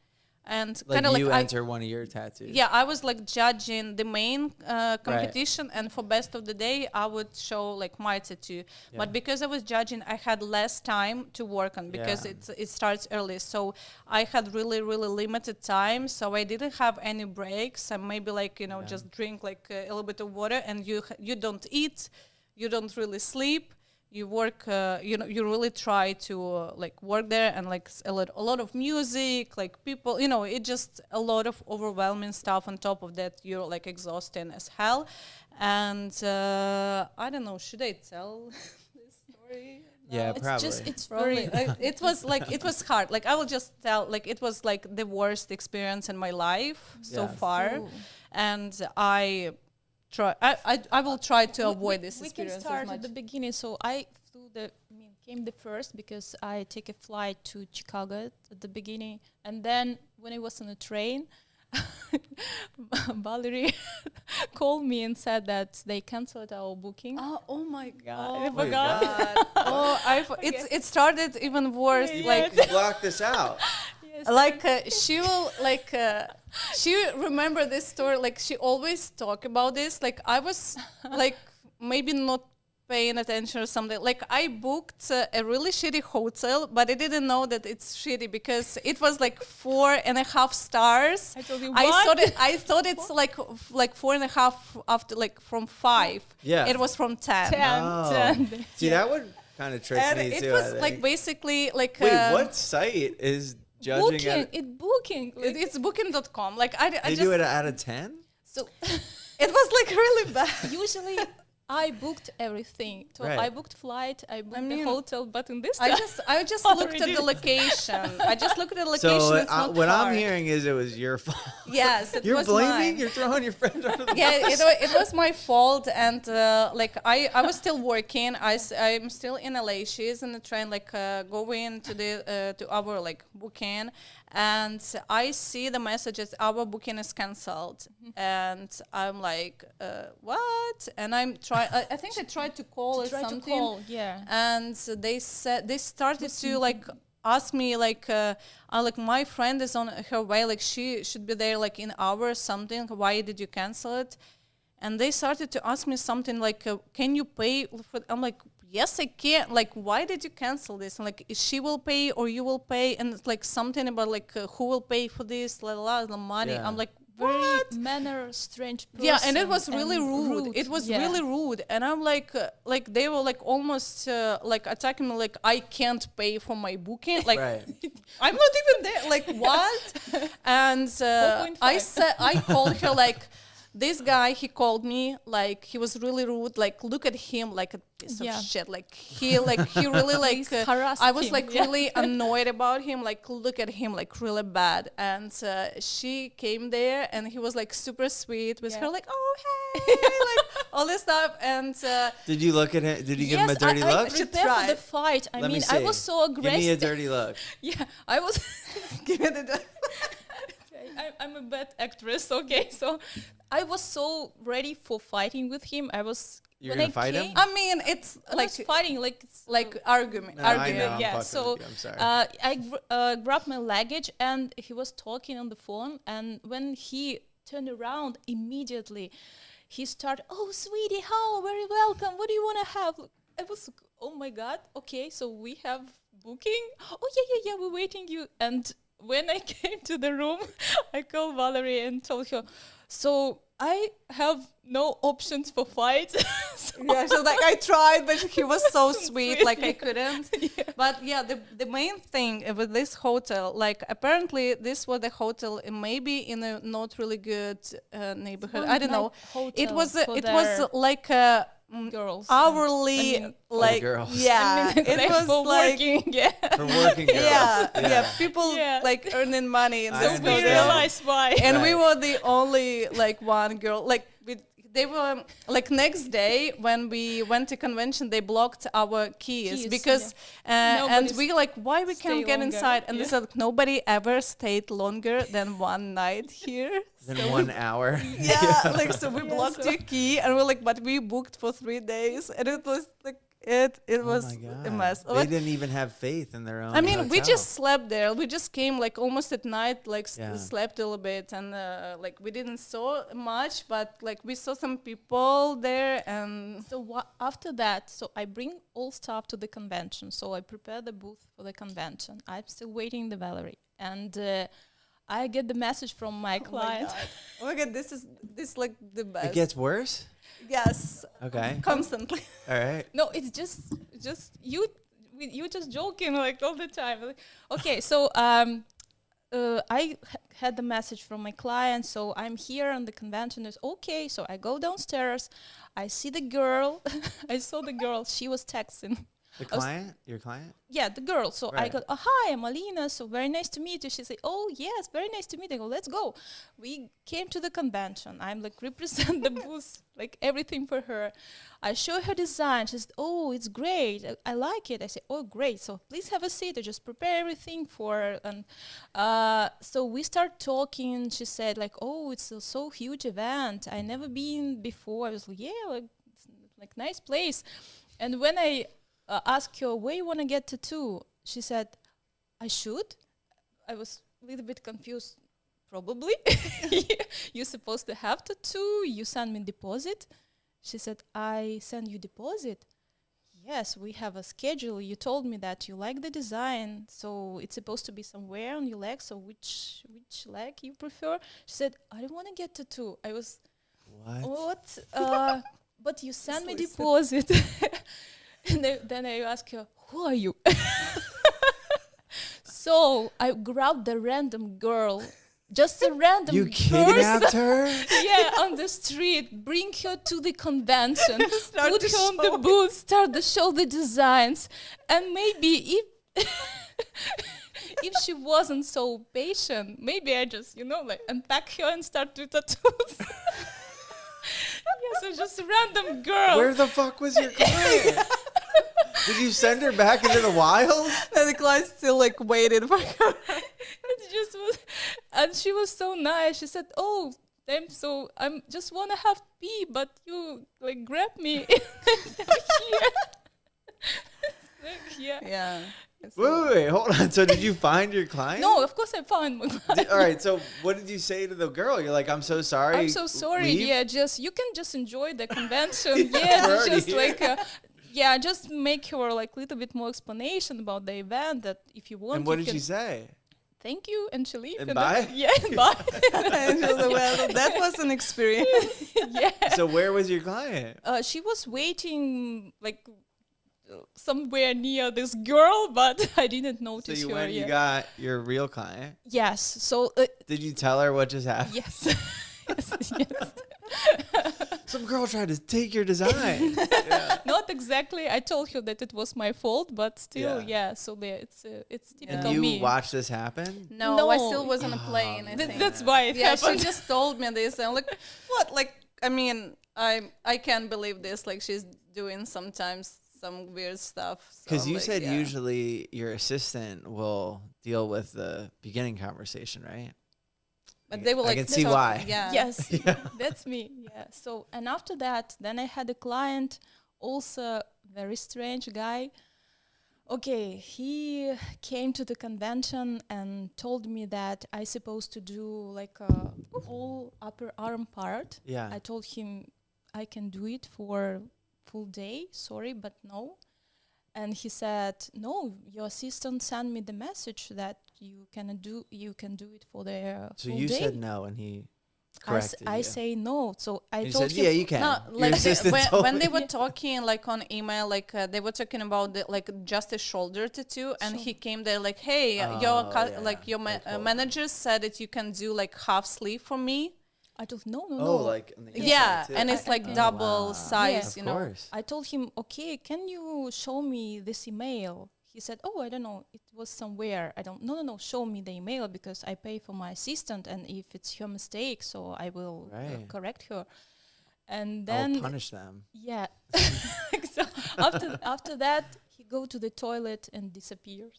and Like kind of you like enter one of your tattoos. yeah, I was like judging the main competition, and for best of the day, I would show like my tattoo. Yeah. But because I was judging, I had less time to work on because Yeah. it starts early. So I had really limited time. So I didn't have any breaks. And maybe like just drink like a little bit of water, and you don't eat, you don't really sleep. you work, you really try to like work there, and like a lot of music, like people, it just a lot of overwhelming stuff. On top of that, you're like exhausting as hell. And I don't know, should I tell this story? Yeah, It's probably. just, it's Probably. very, It was like, it was hard. Like, I will just tell, like, it was like the worst experience in my life so Yes. far. Ooh. And I will try to avoid this we can experience as start much. at the beginning. So I came the first because I take a flight to Chicago at the beginning, and then when I was on the train, Valeriia called me and said that they canceled our booking. Oh my God. I I my forgot. God. It started even worse. Yeah, Like, You block this out. Yes, like she will like she remember this story, like she always talk about this. Like, I was like maybe not paying attention or something. Like, I booked a really shitty hotel, but I didn't know that it's shitty because it was like 4.5 stars. I told you, I thought it's like 4.5 after, like, from 5. Yeah. It was from 10. 10. Oh. 10. See, that would kind of trick And me it too. was I like think. basically like Wait, what site is judging? Booking, booking. Like, it's booking.com. Like, I They just do it out of 10? so it was like really bad. usually I booked everything. So Right. I booked flight, I booked the mean, hotel, but in this I time, just looked at Already. the location. I just looked at the location. So it's not what I'm hard. hearing is it was your fault. Yes, it You're was blaming? mine. You're throwing your friend under the Yeah, bus? it was my fault, and like I was still working. I'm still in LA. She's in the train, like going to the to our like booking, and I see the messages, our booking is cancelled, and I'm like, what? And I'm trying. I think I tried to call or try to something. call, yeah. And they said they started to like ask me like like my friend is on her way, like she should be there like in hours something, why did you cancel it? And they started to ask me something like can you pay for I'm like, yes I can, like why did you cancel this? And like she will pay or you will pay, and it's like something about like who will pay for this, the money. Yeah. I'm like, Very what? manner, strange person. Yeah, and it was really and rude. It was yeah. really rude, and I'm like they were like almost like attacking me, like I can't pay for my booking. Like Right. I'm not even there. Like what? And I called her like. This guy, he called me, like, he was really rude, like, look at him, like a piece Yeah. of shit, like, he really, like, harassed I was, him, like, yeah. really annoyed about him, like, look at him, like, really bad, and she came there, and he was, like, super sweet with Yeah. her, like, oh, hey, like, all this stuff, and Did you look at him? Did you give him a Yes, dirty I look? prepared for the tried. fight. I Let me mean, see. I was so Give me a aggressive. dirty look. Yeah, I was. give me the I'm a bad actress. Okay, so I was so ready for fighting with him. I was. You're when gonna I fight him? came, I mean, it's I like, was fighting like argument, No, I argument, know. I'm yeah. fucking So with you. I'm sorry. I grabbed my luggage and he was talking on the phone. And when he turned around, immediately he started, "Oh, sweetie, how very welcome. What do you want to have?" I was, oh my god. Okay, so we have booking. Oh yeah, we're waiting you. And when I came to the room, I called Valeriia and told her, so I have no options for flights. So yeah, so like I tried, but he was so sweet, sweet, like I yeah. couldn't. But yeah, the main thing with this hotel, like apparently this was the hotel maybe in a not really good neighborhood. I don't know. It was like a girls. hourly, I mean, like girls. yeah, it was for like working. Yeah. For working girls. yeah, people Yeah. like earning money in I this So we understand. hotel. realized why. And we Right. were the only like one girl, like they were like next day when we went to convention, they blocked our keys because and Nobody's we like, why we can't stay get longer. inside? And they Yeah. said nobody ever stayed longer than one night here. Then 1 hour. Yeah, like so we Yeah, blocked so- your key, and we're like, but we booked for 3 days, and it was like it Oh was my God. a mess. They didn't even have faith in their own. I mean, we hotel. just slept there. We just came like almost at night, like Yeah. slept a little bit, and like we didn't saw much, but like we saw some people there, and So after that, so I bring all stuff to the convention. So I prepare the booth for the convention. I'm still waiting the Valeriia, and I get the message from my client. oh my god, this is like the best. It gets worse? yes, Okay. constantly. All right. No, it's just you just joking like all the time. Like, okay, so had the message from my client, so I'm here on the convention. Is okay, so I go downstairs. I see the girl. I saw the girl. She was texting. The client? Your client? Yeah, the girl. So I Right. go, oh, hi, I'm Alena. So very nice to meet you. She said, oh, yes, very nice to meet you. I go, let's go. We came to the convention. I'm like, represent the booth, like everything for her. I show her design. She said, oh, it's great. I like it. I said, oh, great. So please have a seat. I just prepare everything for her. And so we start talking. She said, like, oh, it's a so huge event. I never been before. I was like, yeah, like nice place. And when I asked her, where you want to get tattoo? She said, I should. I was a little bit confused. Probably. You're supposed to have tattoo. You send me deposit. She said, I send you deposit. Yes, we have a schedule. You told me that you like the design, so it's supposed to be somewhere on your leg. So which leg you prefer? She said, I don't want to get tattoo. I was, what? But you send me deposit. And then I ask her, who are you? So I grabbed the random girl, just a random You kidnapped her? Yeah, on the street, bring her to the convention, put her on the booth, start to show the designs. And maybe if she wasn't so patient, maybe I just, like unpack her and start to tattoos. So just a random girl. Where the fuck was your client? Did you send her back into the wild? And the client still like waited for her. It just was, and she was so nice. She said, "Oh, damn, so I'm just wanna have pee, but you like grab me here." Yeah. Wait, hold on. So did you find your client? No, of course I found my client. All right. So what did you say to the girl? You're like, I'm so sorry. I'm so sorry. Leave? Yeah, you can just enjoy the convention. We're Yeah, already just here. like, just make her like a little bit more explanation about the event that if you want. And what you did can she say? Thank you, and she leave. And bye? Yeah, and bye. And she was like, well, that was an experience. Yeah. So where was your client? She was waiting like somewhere near this girl, but I didn't So notice you her. went, you got your real client. Yes. So Did you tell her what just happened? yes. yes. Some girl tried to take your design. Yeah. Not exactly. I told her that it was my fault, but still, Yeah. yeah. So it's And typical you me. watched this happen? No, I No. still was on a plane. I think. That's why it Yeah, she happened. just told me this. And I'm like, what? Like, I mean, I can't believe this. Like, she's doing sometimes some weird stuff. Because So, you like, said yeah. usually your assistant will deal with the beginning conversation, right? But they were I like, can see talk- why. Yeah. Yes, that's me. Yeah. So, and after that, then I had a client, also very strange guy. Okay, he came to the convention and told me that I supposed to do like a whole upper arm part. Yeah. I told him I can do it for full day. Sorry, but no. And he said, no, your assistant sent me the message that you can do it for the So full you day. said no, and he I corrected you. say no. So I And you told said, him, yeah, you can. No, Your like assistant told when me. they were talking like on email, like they were talking about like just a shoulder tattoo, and he came there like, hey, Oh, yeah. like your Like, hold on. manager said that you can do like half sleeve for me. I told no. Oh, like on the inside Yeah, too. and it's like Oh, double wow. size, Of you know. course. I told him, okay, can you show me this email? He said, oh, I don't know. It was somewhere. I don't. No. Show me the email because I pay for my assistant, and if it's her mistake, so I will Right. correct her. And I'll then punish them. yeah. So after that, he go to the toilet and disappeared.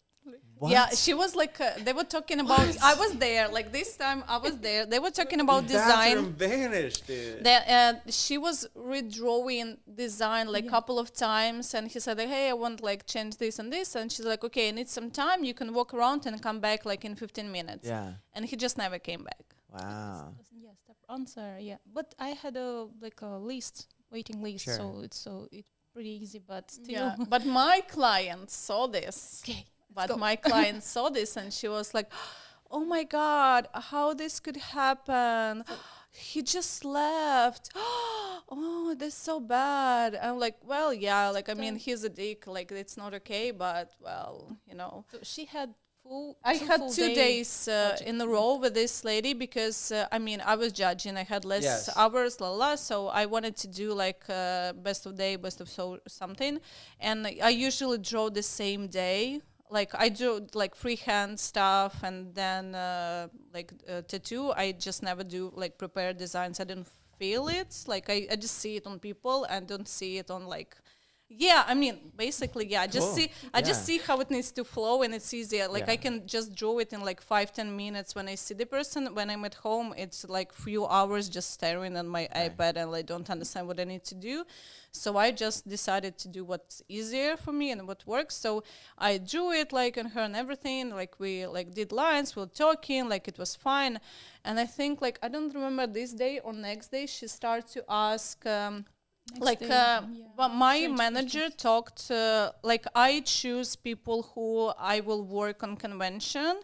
What? Yeah, she was like, they were talking about. I was there, like this time I was there. They were talking about Bathroom design. vanished, dude. That she was redrawing design like Yeah. couple of times, and he said, like, "Hey, I want like change this and this," and she's like, "Okay, I need some time. You can walk around and come back like in 15 minutes." Yeah. And he just never came back. Wow. Yeah, step answer. Yeah, but I had a waiting list, Sure. so it's pretty easy, but still. Yeah. But my client saw this. Okay. But go. my client saw this, and she was like, "Oh my God, how this could happen? He just left. oh, that's so bad. I'm like, well, yeah, like, I mean, he's a dick, like, it's not okay, but, well, you know. So she had I had full 2 days project. in a row with this lady because, I mean, I was judging. I had less Yes. hours, so I wanted to do, like, best of day, best of something. And I usually draw the same day. Like, I do, like, freehand stuff, and then, tattoo. I just never do, like, prepared designs. I didn't feel it. Like, I just see it on people and don't see it on, like, yeah, I mean, basically, yeah. Cool. I just see how it needs to flow, and it's easier. Like, Yeah. I can just draw it in like 5-10 minutes when I see the person. When I'm at home, it's like few hours just staring at my iPad, and I don't understand what I need to do. So I just decided to do what's easier for me and what works. So I drew it like on her and everything. Like, we like did lines, we were talking, like it was fine. And I think, like, I don't remember this day or next day, she started to ask. But my manager talked, like, I choose people who I will work on convention.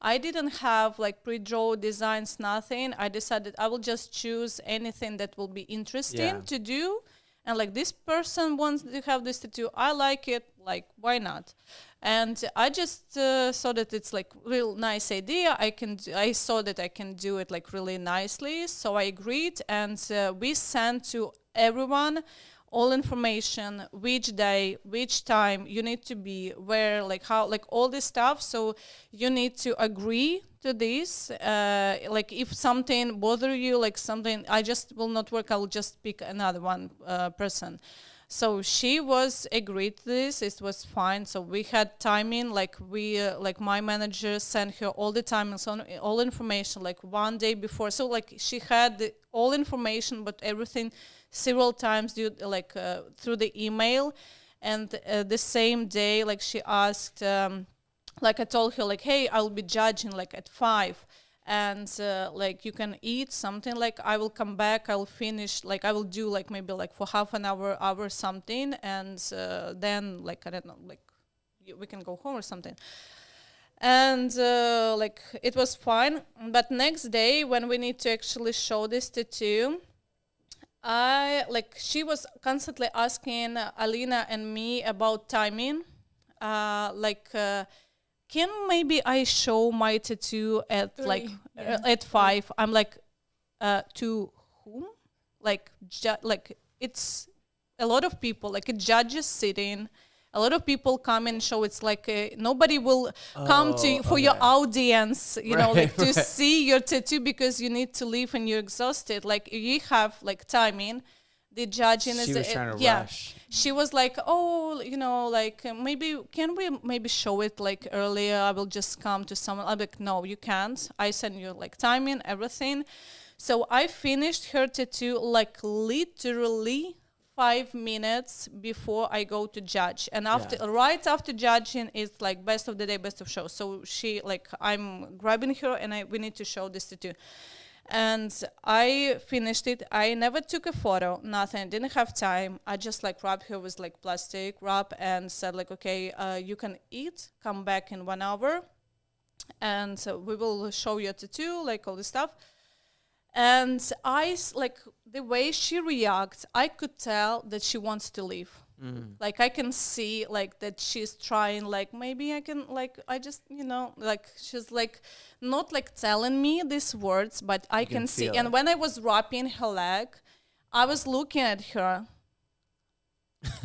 I didn't have like pre-draw designs, nothing. I decided I will just choose anything that will be interesting to do. And like, this person wants to have this tattoo, I like it, like, why not? And I just saw that it's like real nice idea. I saw that I can do it like really nicely. So I agreed, and we sent to everyone all information, which day, which time you need to be, where, like how, like all this stuff. So you need to agree to this. Like, if something bother you, like something, I just will not work, I will just pick another one person. So she was agreed to this. It was fine. So we had timing. Like, like my manager sent her all the time, so all information like one day before. So like, she had all information, but everything several times through the email. And the same day, like, she asked, like, I told her, like, hey, I'll be judging like at 5. And like, you can eat something, like, I will come back, I will finish, like, I will do like maybe like for half an hour something, and then, like, I don't know, like, we can go home or something. And like, it was fine. But next day, when we need to actually show this tattoo, she was constantly asking Alena and me about timing, can maybe I show my tattoo at 3, at 5? I'm like, to whom? Like, like, it's a lot of people, like a judge is sitting, a lot of people come and show. It's like nobody will come to for your audience, you know, like to see your tattoo, because you need to leave and you're exhausted. Like, you have like timing. The judging she is was trying to rush. She was like, oh, you know, like, maybe can we maybe show it like earlier? I will just come to someone. I'm like, no, you can't. I send you like timing, everything. So I finished her tattoo like literally 5 minutes before I go to judge. And after, right after judging, it's like best of the day, best of show. So she, like, I'm grabbing her and we need to show this tattoo. And I finished it. I never took a photo, nothing. Didn't have time. I just like wrapped her with like plastic wrap and said like, okay, you can eat. Come back in 1 hour, and we will show you a tattoo, like all this stuff. And I like the way she reacts. I could tell that she wants to leave. Like, I can see like that she's trying, like, maybe I can, like, I just, you know, like, she's like not like telling me these words, but I can see. And when I was wrapping her leg, I was looking at her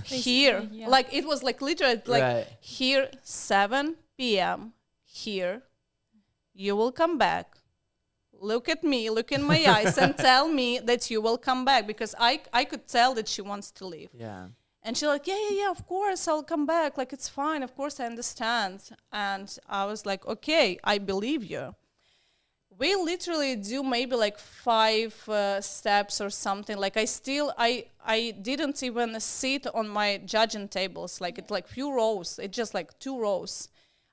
here, like, it was like literally like here 7 p.m. here, you will come back. Look at me, look in my eyes, and tell me that you will come back, because I could tell that she wants to leave. Yeah. And she's like, yeah, of course, I'll come back. Like, it's fine. Of course, I understand. And I was like, okay, I believe you. We literally do maybe like 5 steps or something. Like, I didn't even sit on my judging tables. Like, it's like few rows. It's just like 2 rows.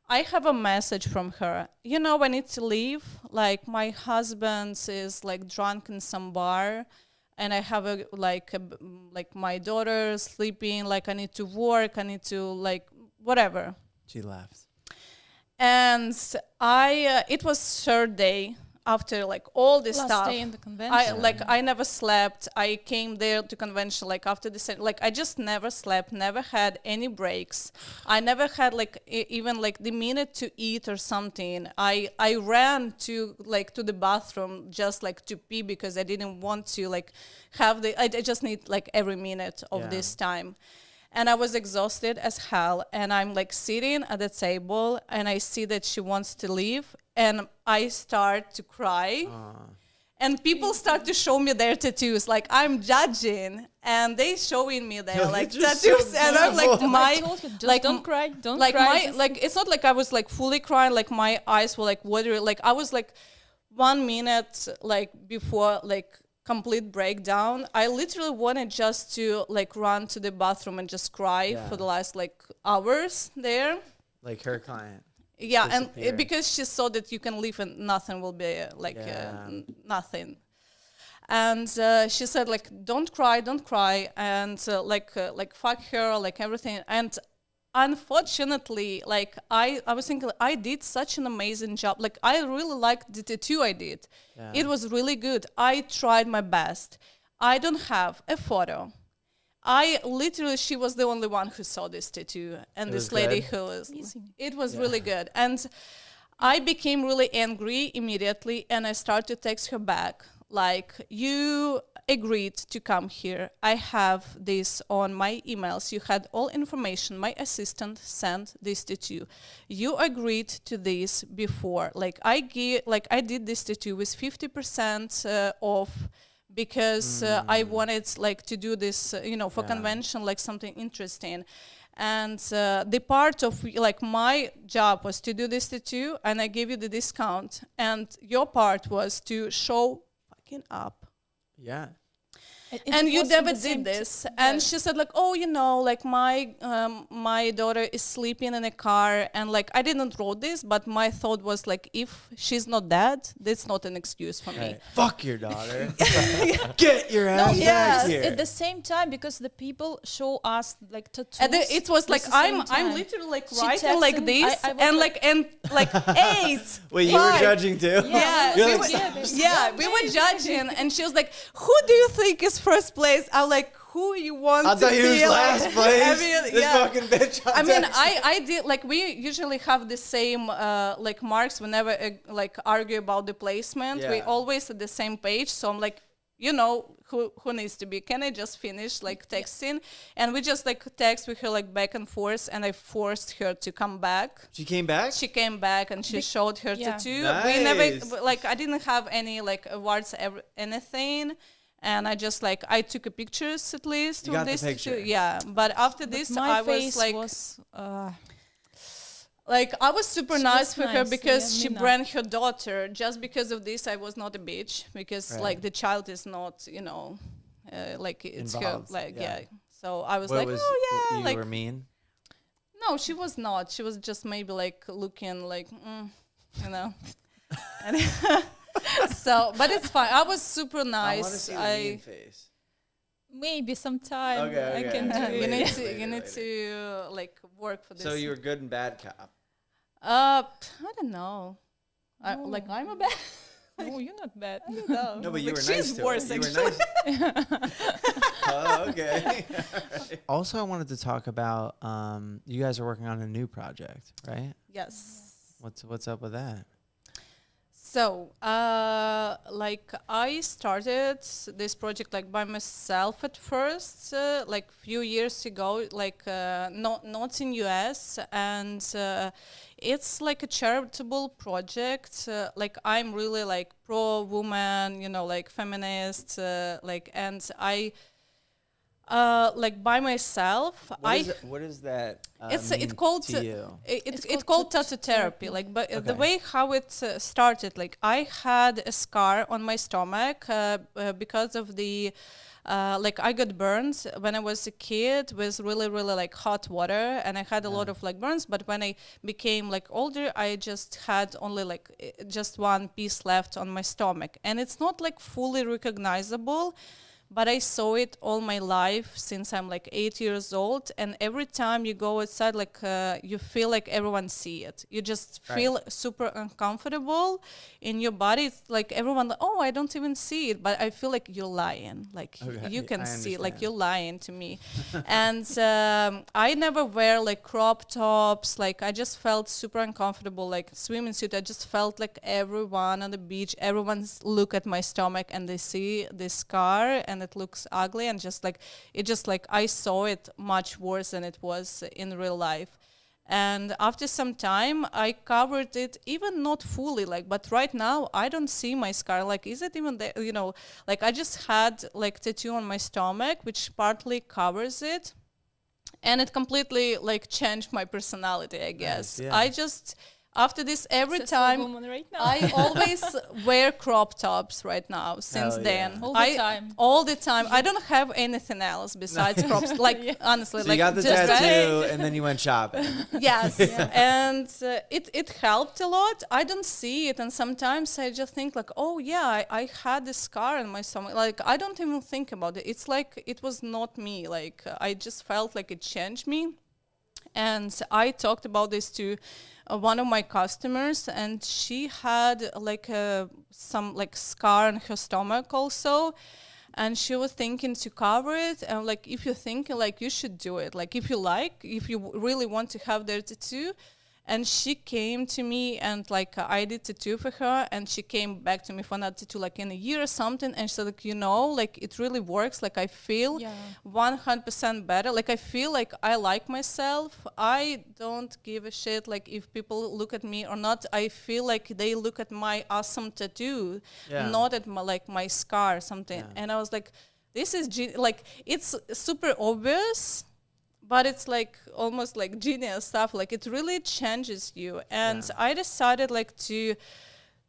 I have a message from her. You know, I need to leave. Like, my husband is like drunk in some bar. And I have like my daughter sleeping, like, I need to work, I need to, like, whatever. She left. And it was 3rd day. after like all this Last stuff, day in the convention. I never slept. I came there to convention like after the like I just never slept, never had any breaks. I never had like even like the minute to eat or something. I ran to the bathroom just like to pee because I didn't want to like have I just need like every minute of this time. And I was exhausted as hell. And I'm like sitting at the table and I see that she wants to leave. And I start to cry. And people start to show me their tattoos. Like I'm judging and they showing me their like tattoos. So and I'm like, I told you, just don't cry. Don't like cry. It's not like I was like fully crying. Like my eyes were like watery. Like I was like 1 minute like before like complete breakdown. I literally wanted just to like run to the bathroom and just cry for the last like hours there. Like her client. Yeah, disappear. and because she saw that you can leave and nothing will be nothing. And she said like, don't cry, and like fuck her, like everything. And unfortunately, like I was thinking I did such an amazing job. Like I really liked the tattoo I did. Yeah. It was really good. I tried my best. I don't have a photo. I literally, she was the only one who saw this tattoo, and this lady who was, it was really good. And I became really angry immediately, and I started to text her back, like, you agreed to come here. I have this on my emails. You had all information. My assistant sent this tattoo. You agreed to this before. Like, I did this tattoo with 50% off, because I wanted like to do this, for convention, like something interesting. And the part of like my job was to do this tattoo, and I gave you the discount. And your part was to show fucking up. Yeah. And you never did this. And she said like, oh, like my daughter is sleeping in a car, and like I didn't wrote this, but my thought was like, if she's not dead, that's not an excuse for me. Fuck your daughter. Get your ass back here. At the same time, because the people show us like tattoos. And it was like I'm literally like writing like this, and like eight. Wait, you were judging too? Yeah, we were judging, and she was like, who do you think is first place? I'm like, who you want to be? I thought he was last place. This fucking bitch. I mean, I did, like, we usually have the same like marks whenever like argue about the placement. We always at the same page. So I'm like, who needs to be? Can I just finish like texting? And we just like text with her like back and forth, and I forced her to come back. She came back? She came back and she showed her tattoo. Nice. We never, like, I didn't have any like awards, anything. And I just like, I took a pictures at least. You got the picture. Yeah, but after this, I was like, like I was super nice for her because she brought her daughter. Just because of this, I was not a bitch, because like the child is not, like it's involved. Her, like So I was like, oh yeah, you were mean. No, she was not. She was just maybe like looking like, and so, but it's fine. I was super nice. I want to see the mean face. Maybe sometime I can do it. You need to like work for this. So you were good and bad cop. I don't know. Like I'm a bad. No, you're not bad. I don't know. No, but you like were nice she's to worse, her. You actually. were nice. Oh, okay. Right. Also, I wanted to talk about you guys are working on a new project, right? Yes. What's up with that? So, like I started this project like by myself at first, like few years ago, like not in US, and it's like a charitable project. Like I'm really like pro woman, like feminist, like, and I. Like by myself, what is that? It's called to you? It's called tattoo therapy. Like, but the way how it started, like I had a scar on my stomach because of the like I got burns when I was a kid with really like hot water, and I had a lot of like burns. But when I became like older, I just had only like just one piece left on my stomach, and it's not like fully recognizable. but I saw it all my life since I'm like 8 years old. And every time you go outside, like you feel like everyone see it. You just feel super uncomfortable in your body. It's like everyone, like, oh, I don't even see it, but I feel like you're lying. Like you can see, like you're lying to me. And I never wear like crop tops. Like I just felt super uncomfortable, like swimming suit. I just felt like everyone on the beach, everyone's look at my stomach and they see this scar and it looks ugly, and just like I saw it much worse than it was in real life. And after some time I covered it, even not fully, like, but right now I don't see my scar. Like, is it even there? You know, like I just had like tattoo on my stomach which partly covers it, and it completely like changed my personality, I guess. Nice, yeah. I just, after this, every time right now. I always wear crop tops right now since Hell then. yeah. All the time. All the time. I don't have anything else besides crops. Like, honestly, So like you got the just tattoo and then you went shopping. Yes, and it helped a lot. I don't see it, and sometimes I just think like, oh yeah, I had this scar in my stomach. Like I don't even think about it. It's like it was not me. Like I just felt like it changed me, and I talked about this to one of my customers, and she had like some like scar on her stomach also. And she was thinking to cover it, and like, if you're thinking, like, you should do it. Like, if you really want to have their tattoo. And she came to me, and like I did tattoo for her, and she came back to me for another tattoo like in a year or something, and she said, like, you know, like it really works. Like I feel 100% better. Like I feel like I like myself. I don't give a shit like if people look at me or not. I feel like they look at my awesome tattoo, not at my scar or something. And I was like, this is like, it's super obvious, but it's like almost like genius stuff. Like it really changes you. And I decided like to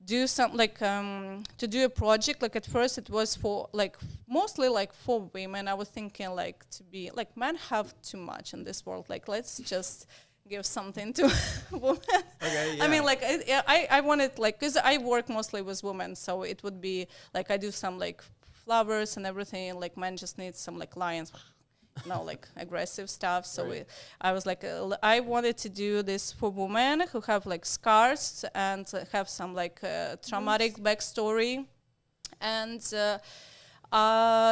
do some like to do a project. Like at first it was for like mostly like for women. I was thinking like to be like, men have too much in this world. Like let's just give something to women. Okay, I mean, like I wanted like, because I work mostly with women, so it would be like I do some like flowers and everything. Like men just need some like lions. No, like aggressive stuff. So I was like, I wanted to do this for women who have like scars and have some like traumatic backstory. And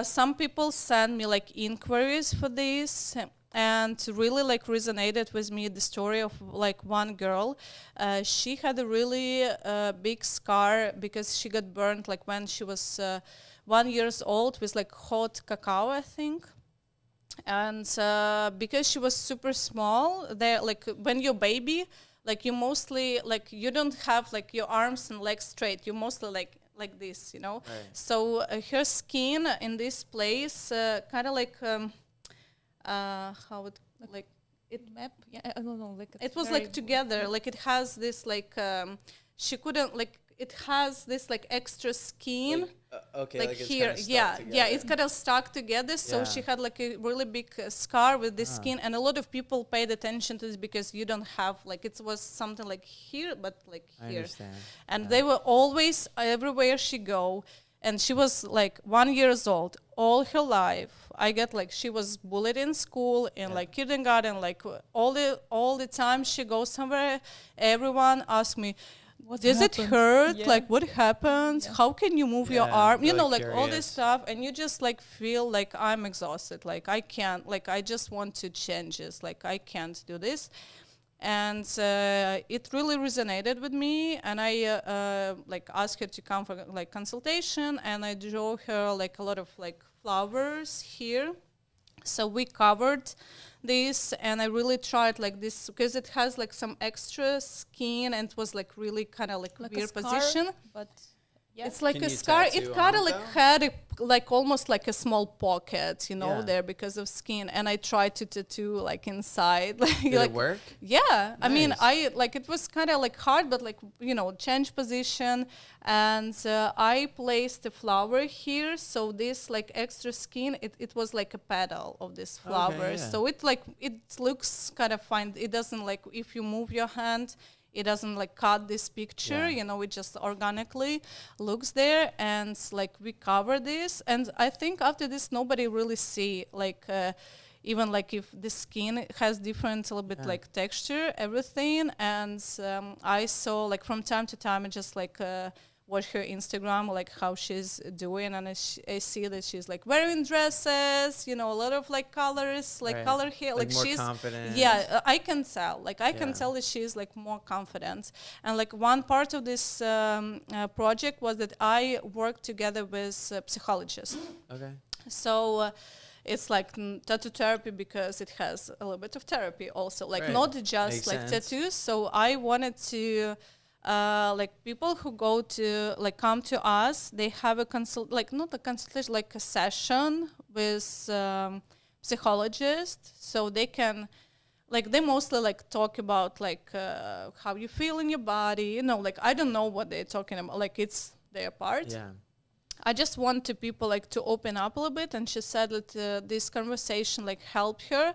some people send me like inquiries for this, and really like resonated with me the story of like one girl. She had a really big scar because she got burned like when she was 1 year old with like hot cacao, I think. And because she was super small, there like when you're baby, like you mostly like you don't have like your arms and legs straight. You mostly like this, you know. Right. So her skin in this place kind of like how it like it map. Yeah, I don't know. Like it was like together. Like it has this like she couldn't like. It has this like extra skin, like like here, it's it's kind of stuck together. So she had like a really big scar with this skin, and a lot of people paid attention to this because you don't have like it was something like here, but like here. I understand. And they were always everywhere she go, and she was like 1 year old all her life. I get like she was bullied in school, in like kindergarten, like all the time she goes somewhere, everyone asks me, does it hurt? Yeah. Like, what happened? Yeah. How can you move your arm? You know, like curious. All this stuff. And you just like feel like I'm exhausted. Like I can't, like I just want to change this. Like I can't do this. And it really resonated with me. And I like asked her to come for like consultation. And I drew her like a lot of like flowers here. So we covered this, and I really tried like this because it has like some extra skin, and it was like really kind of like weird position. But it's like a scar. It kind of like had like almost like a small pocket, you know, there because of skin. And I tried to tattoo like inside. Did it work? Yeah. Nice. I mean, I like it was kind of like hard, but like, you know, change position. And I placed the flower here. So this like extra skin, it was like a petal of this flower. Okay, so it like, it looks kind of fine. It doesn't like, if you move your hand, it doesn't like cut this picture, Yeah. you know, it just organically looks there, and like we cover this, and I think after this nobody really see like even like if the skin has different a little bit like texture, everything, and I saw like from time to time I just like watch her Instagram, like how she's doing, and I see that she's like wearing dresses, you know, a lot of like colors, like color hair, like more she's confident. Yeah, I can tell, like I can tell that she's like more confident. And like one part of this project was that I worked together with a psychologist. Okay. So it's like tattoo therapy because it has a little bit of therapy also, like not just Makes like sense. tattoos. So I wanted to like people who go to like come to us, they have a like not a consultation, like a session with psychologist, so they can like they mostly like talk about like how you feel in your body, you know, like I don't know what they're talking about, like it's their part. Yeah. I just want to people like to open up a little bit, and she said that this conversation like helped her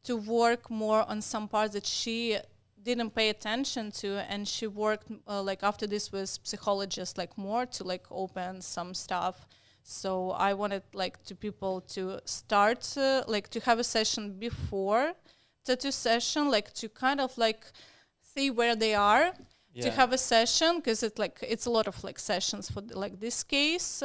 to work more on some parts that she didn't pay attention to, and she worked like after this with psychologists like more to like open some stuff. So I wanted like to people to start like to have a session before tattoo session, like to kind of like see where they are, to have a session, because it's a lot of like sessions for like this case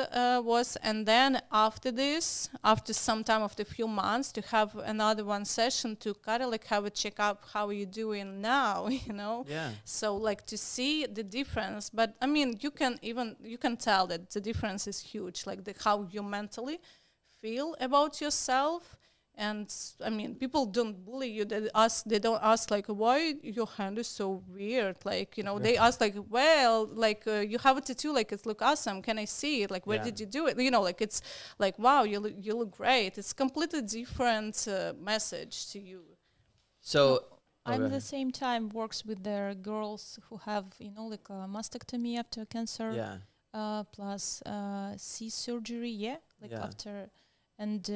was, and then after this, after some time, after a few months, to have another one session to kind of like have a checkup how are you doing now, you know. So like to see the difference. But I mean you can tell that the difference is huge, like how you mentally feel about yourself. And I mean, people don't bully you. They don't ask like, why your hand is so weird? Like, you know, they ask like, well, like you have a tattoo, like it look awesome. Can I see it? Like, where did you do it? You know, like it's like, wow, you look great. It's completely different message to you. So I'm at the same time works with the girls who have, you know, like a mastectomy after cancer, plus C surgery, like after, and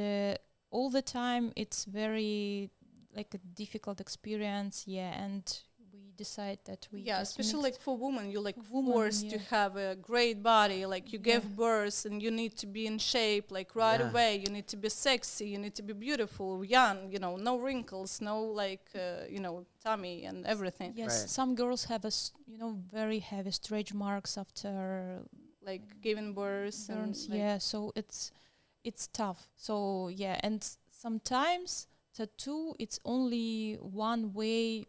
all the time it's very like a difficult experience, and we decide that we especially like for women, you like forced to have a great body, like you gave birth and you need to be in shape like right away, you need to be sexy, you need to be beautiful, young, you know, no wrinkles, no like you know, tummy and everything. Some girls have you know, very heavy stretch marks after like giving birth burns, and like so it's tough. So and sometimes tattoo, it's only one way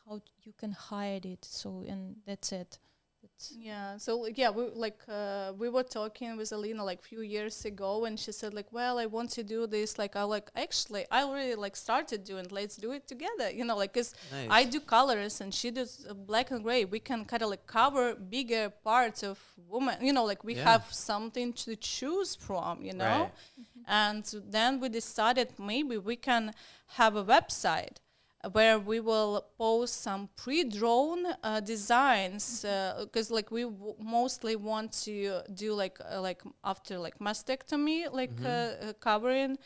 how you can hide it. So and that's it. So we were talking with Alena like few years ago, and she said like, well, I want to do this, like I already like started doing, let's do it together, you know, like because I do colors and she does black and gray. We can kind of like cover bigger parts of woman, you know, like we have something to choose from, you know. And then we decided maybe we can have a website where we will post some pre-drawn designs, because like we mostly want to do like after like mastectomy, like covering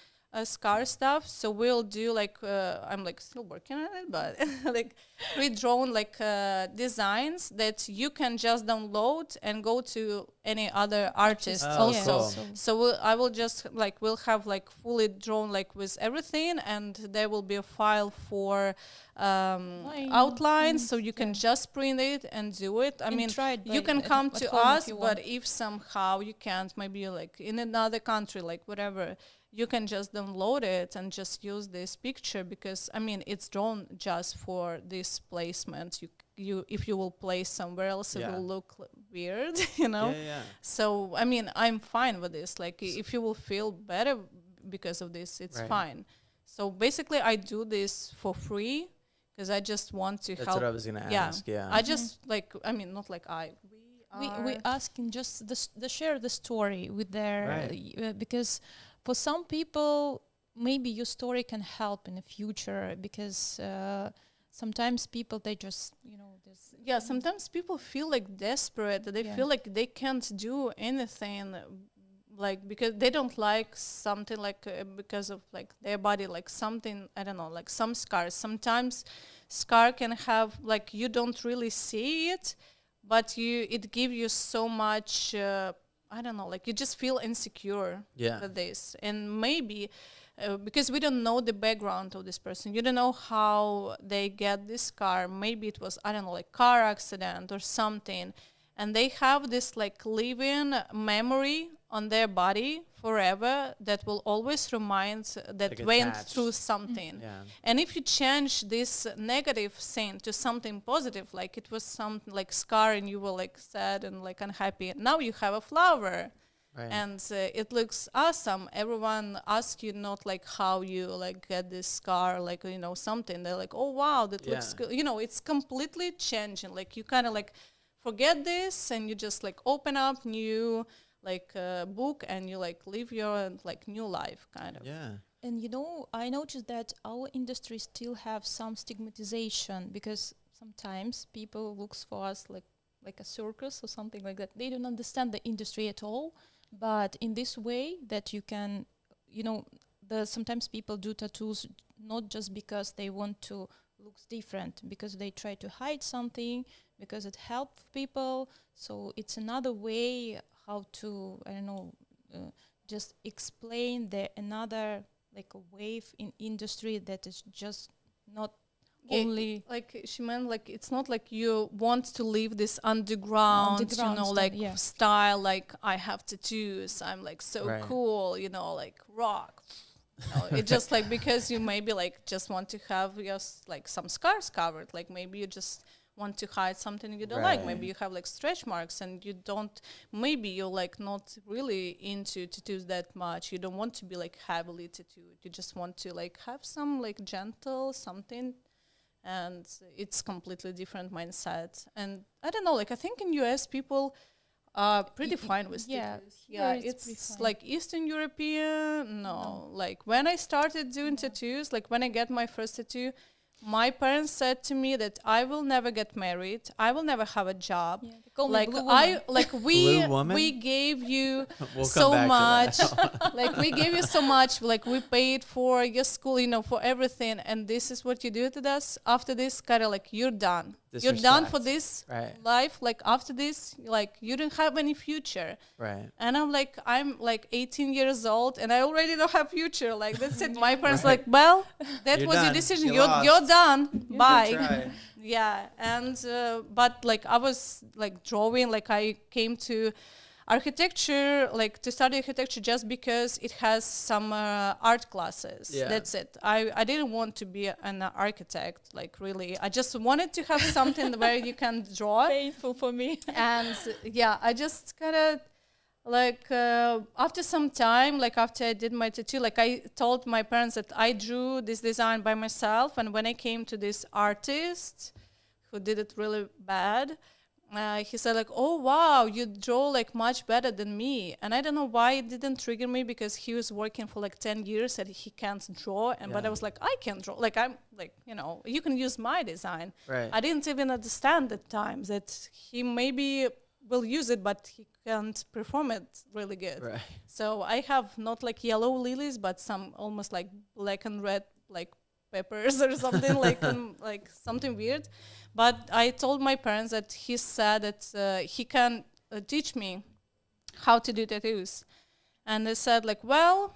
scar stuff. So we'll do like I'm like still working on it, but like pre-drawn like designs that you can just download and go to any other artist also. So I will just like we'll have like fully drawn like with everything, and there will be a file for outlines, so you can just print it and do it. I mean, you can come to us, but if somehow you can't, maybe like in another country, like whatever, you can just download it and just use this picture, because I mean it's drawn just for this placement. You if you will place somewhere else, it will look weird, you know. So I mean I'm fine with this. Like if you will feel better because of this, it's fine. So basically I do this for free because I just want to help. That's what I was gonna ask. I just like, I mean, not like we asking just the share the story with their because for some people maybe your story can help in the future, because sometimes people, they just, you know, this sometimes people feel like desperate. They feel like they can't do anything like because they don't like something like because of like their body, like something, I don't know, like some scars. Sometimes scar can have like you don't really see it, but it gives you so much I don't know, like you just feel insecure with this. And maybe because we don't know the background of this person, you don't know how they get this scar. Maybe it was, I don't know, like car accident or something, and they have this like living memory on their body forever that will always remind that Like went attached. through something. Yeah. And if you change this negative thing to something positive, like it was something like scar and you were like sad and like unhappy, now you have a flower. Right. And it looks awesome. Everyone asks you not like how you like get this scar, like, you know, something. They're like, oh, wow, that looks good. You know, it's completely changing. Like you kind of like forget this and you just like open up new like book and you like live your like new life kind of. Yeah. And you know, I noticed that our industry still have some stigmatization, because sometimes people looks for us like a circus or something like that. They don't understand the industry at all. But in this way that you can, you know, sometimes people do tattoos not just because they want to look different, because they try to hide something, because it helps people. So it's another way how to, I don't know, just explain another like a wave in industry that is just not only like she meant like it's not like you want to leave this underground you know, stuff, like style, like I have tattoos, I'm like so cool, you know, like rock. No, it's just like because you maybe like just want to have just like some scars covered, like maybe you just want to hide something you don't like, maybe you have like stretch marks and you don't, maybe you're like not really into tattoos that much, you don't want to be like heavily tattooed, you just want to like have some like gentle something. And it's completely different mindset. And I don't know, like I think in US people are pretty fine with tattoos. Yeah, it's like Eastern European, no. Like when I started doing tattoos, like when I get my first tattoo, my parents said to me that I will never get married, I will never have a job. they call me Like Blue I, like Blue woman? we gave you We'll so come back to much, that. like we gave you so much, like we paid for your school, you know, for everything, and this is what you do to us. After this, kind of like you're done. You're done for this life. Like after this, like you don't have any future. Right. And I'm like 18 years old, and I already don't have future. Like that's it. My parents like, well, that You're was your done. decision. You You're done. Bye. Try. Yeah, and but like I was like drawing, like I came to architecture, like to study architecture just because it has some art classes. That's it. I didn't want to be an architect, like really. I just wanted to have something where you can draw. Painful for me. And yeah, I just kind of like after some time, like after I did my tattoo, like I told my parents that I drew this design by myself, and when I came to this artist who did it really bad, he said like, oh wow, you draw like much better than me. And I don't know why it didn't trigger me, because he was working for like 10 years and he can't draw, and but I was like, I can draw, like I'm like, you know, you can use my design. I didn't even understand at times that he maybe will use it, but he can't perform it really good. So I have not like yellow lilies, but some almost like black and red like peppers or something like something weird. But I told my parents that he said that he can teach me how to do tattoos, and they said like, well,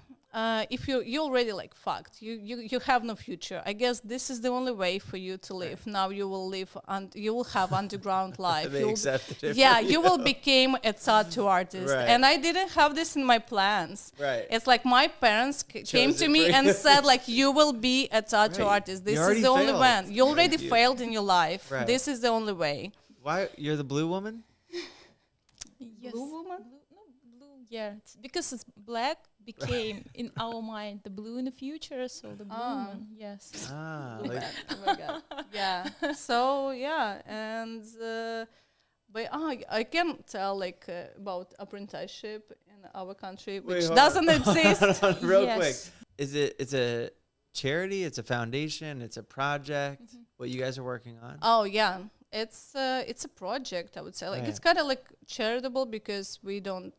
if you already like fucked, you have no future. I guess this is the only way for you to live. Now you will live and you will have underground life. You will become a tattoo artist. And I didn't have this in my plans. It's like my parents came to me and said like, you will be a tattoo artist. This is the only way. You already failed in your life. This is the only way. Why? You're the blue woman? Yes. Blue woman? Blue, yeah. It's because it's black became in our mind the blue in the future, so the blue one, yes. Like oh my god. Yeah. So yeah, and but I can tell like about apprenticeship in our country, which doesn't exist. Real quick, it's a charity, it's a foundation, it's a project. What you guys are working on? Oh yeah. It's a project, I would say. Like Right. it's kind of like charitable because we don't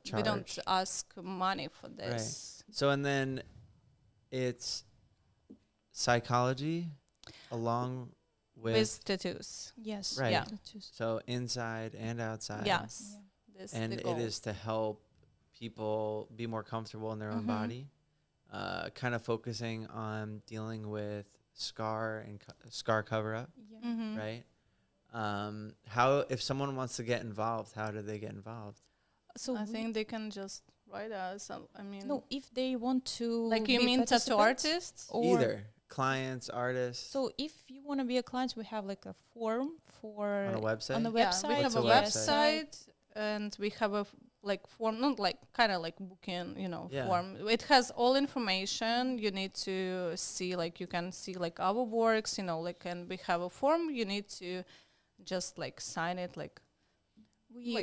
Charge. ask money for this. So, and then it's psychology along With tattoos. Yes. Right. Yeah. so inside and outside. Yes. This And the it goal. is to help people be more comfortable in their own body, kind of focusing on dealing with scar and scar cover up, Yeah. Mhm. right? How, if someone wants to get involved, how do they get involved? So I we- think they can just write us. I mean, no, if they want to like you be mean tattoo participants, artists? or Either clients, artists, so if you want to be a client, we have like a form for on a website. on the Yeah, website. we have What's a the website and we have a like form, not like kind of like booking, Yeah. form. It has all information. You need to see, like you can see like our works, like, and we have a form. You need to just like sign it, like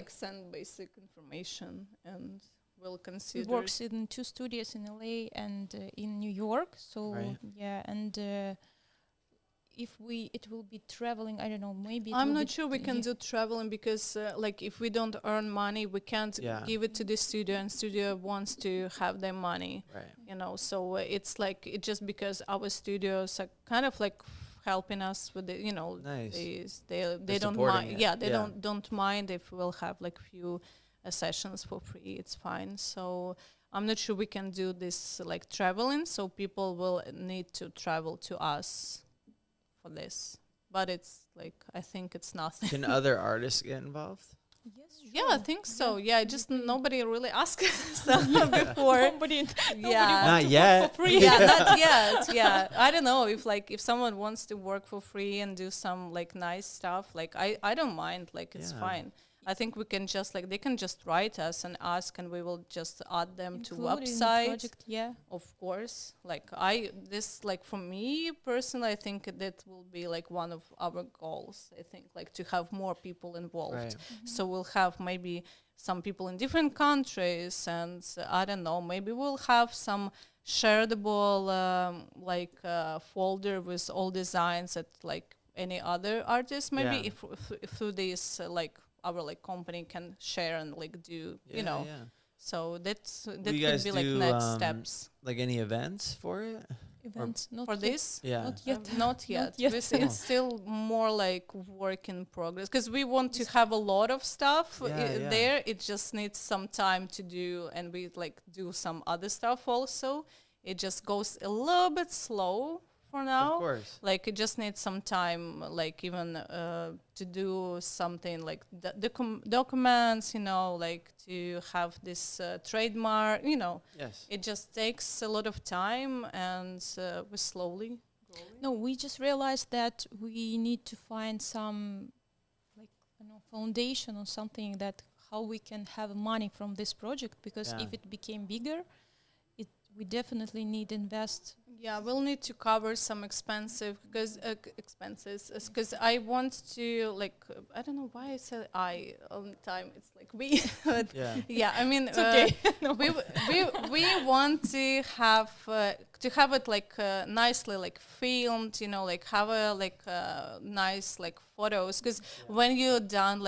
send basic information, and we'll He consider. works in 2 studios in LA and in New York. So Right. yeah, and if it will be traveling, I don't know, maybe it I'm will not be sure we can do traveling because, like, if we don't earn money, we can't Yeah. give it to the studio, and studio wants to have their money. Right. So it's like it just because our studios are kind of like helping us with the, Nice. they don't supporting mind. it. Yeah, they Yeah. don't mind if we'll have like few sessions for free. It's fine. So I'm not sure we can do this like traveling. So people will need to travel to us for this. But it's like I think it's nothing. Can other artists get involved? Yes, Yeah, I think so. Yeah, just nobody really asked us before. Nobody Yeah. Not yet. Yeah, not yet. Yeah, I don't know if someone wants to work for free and do some like nice stuff. Like I don't mind. Like it's Yeah. fine. I think we can just like they can just write us and ask, and we will just add them to include in the website. project. Yeah. Of course, like like for me personally, I think that will be like one of our goals. I think like to have more people involved. Right. So we'll have maybe some people in different countries, and I don't know, maybe we'll have some shareable folder with all designs that like any other artist. Maybe Yeah. if through this our like company can share and like do Yeah. So that Will could you guys be like do, next steps like any events for it? Events not for yet. this. Yeah. Not yet. Not yet. yet. It's still more like work in progress because we want to have a lot of stuff Yeah. there. It just needs some time to do, and we like do some other stuff also. It just goes a little bit slow for now. Of course. Like it just needs some time, like even to do something like documents, like to have this trademark, Yes. It just takes a lot of time, and we're slowly growing. No, we just realized that we need to find some, like, foundation or something that how we can have money from this project, because Yeah. if it became bigger, we definitely need invest. Yeah, we'll need to cover some expenses because I want to I don't know why I said I all the time. It's like we. But Yeah. yeah, I mean, It's okay. we want to have it like nicely like filmed, like have a nice like photos, because when you're done,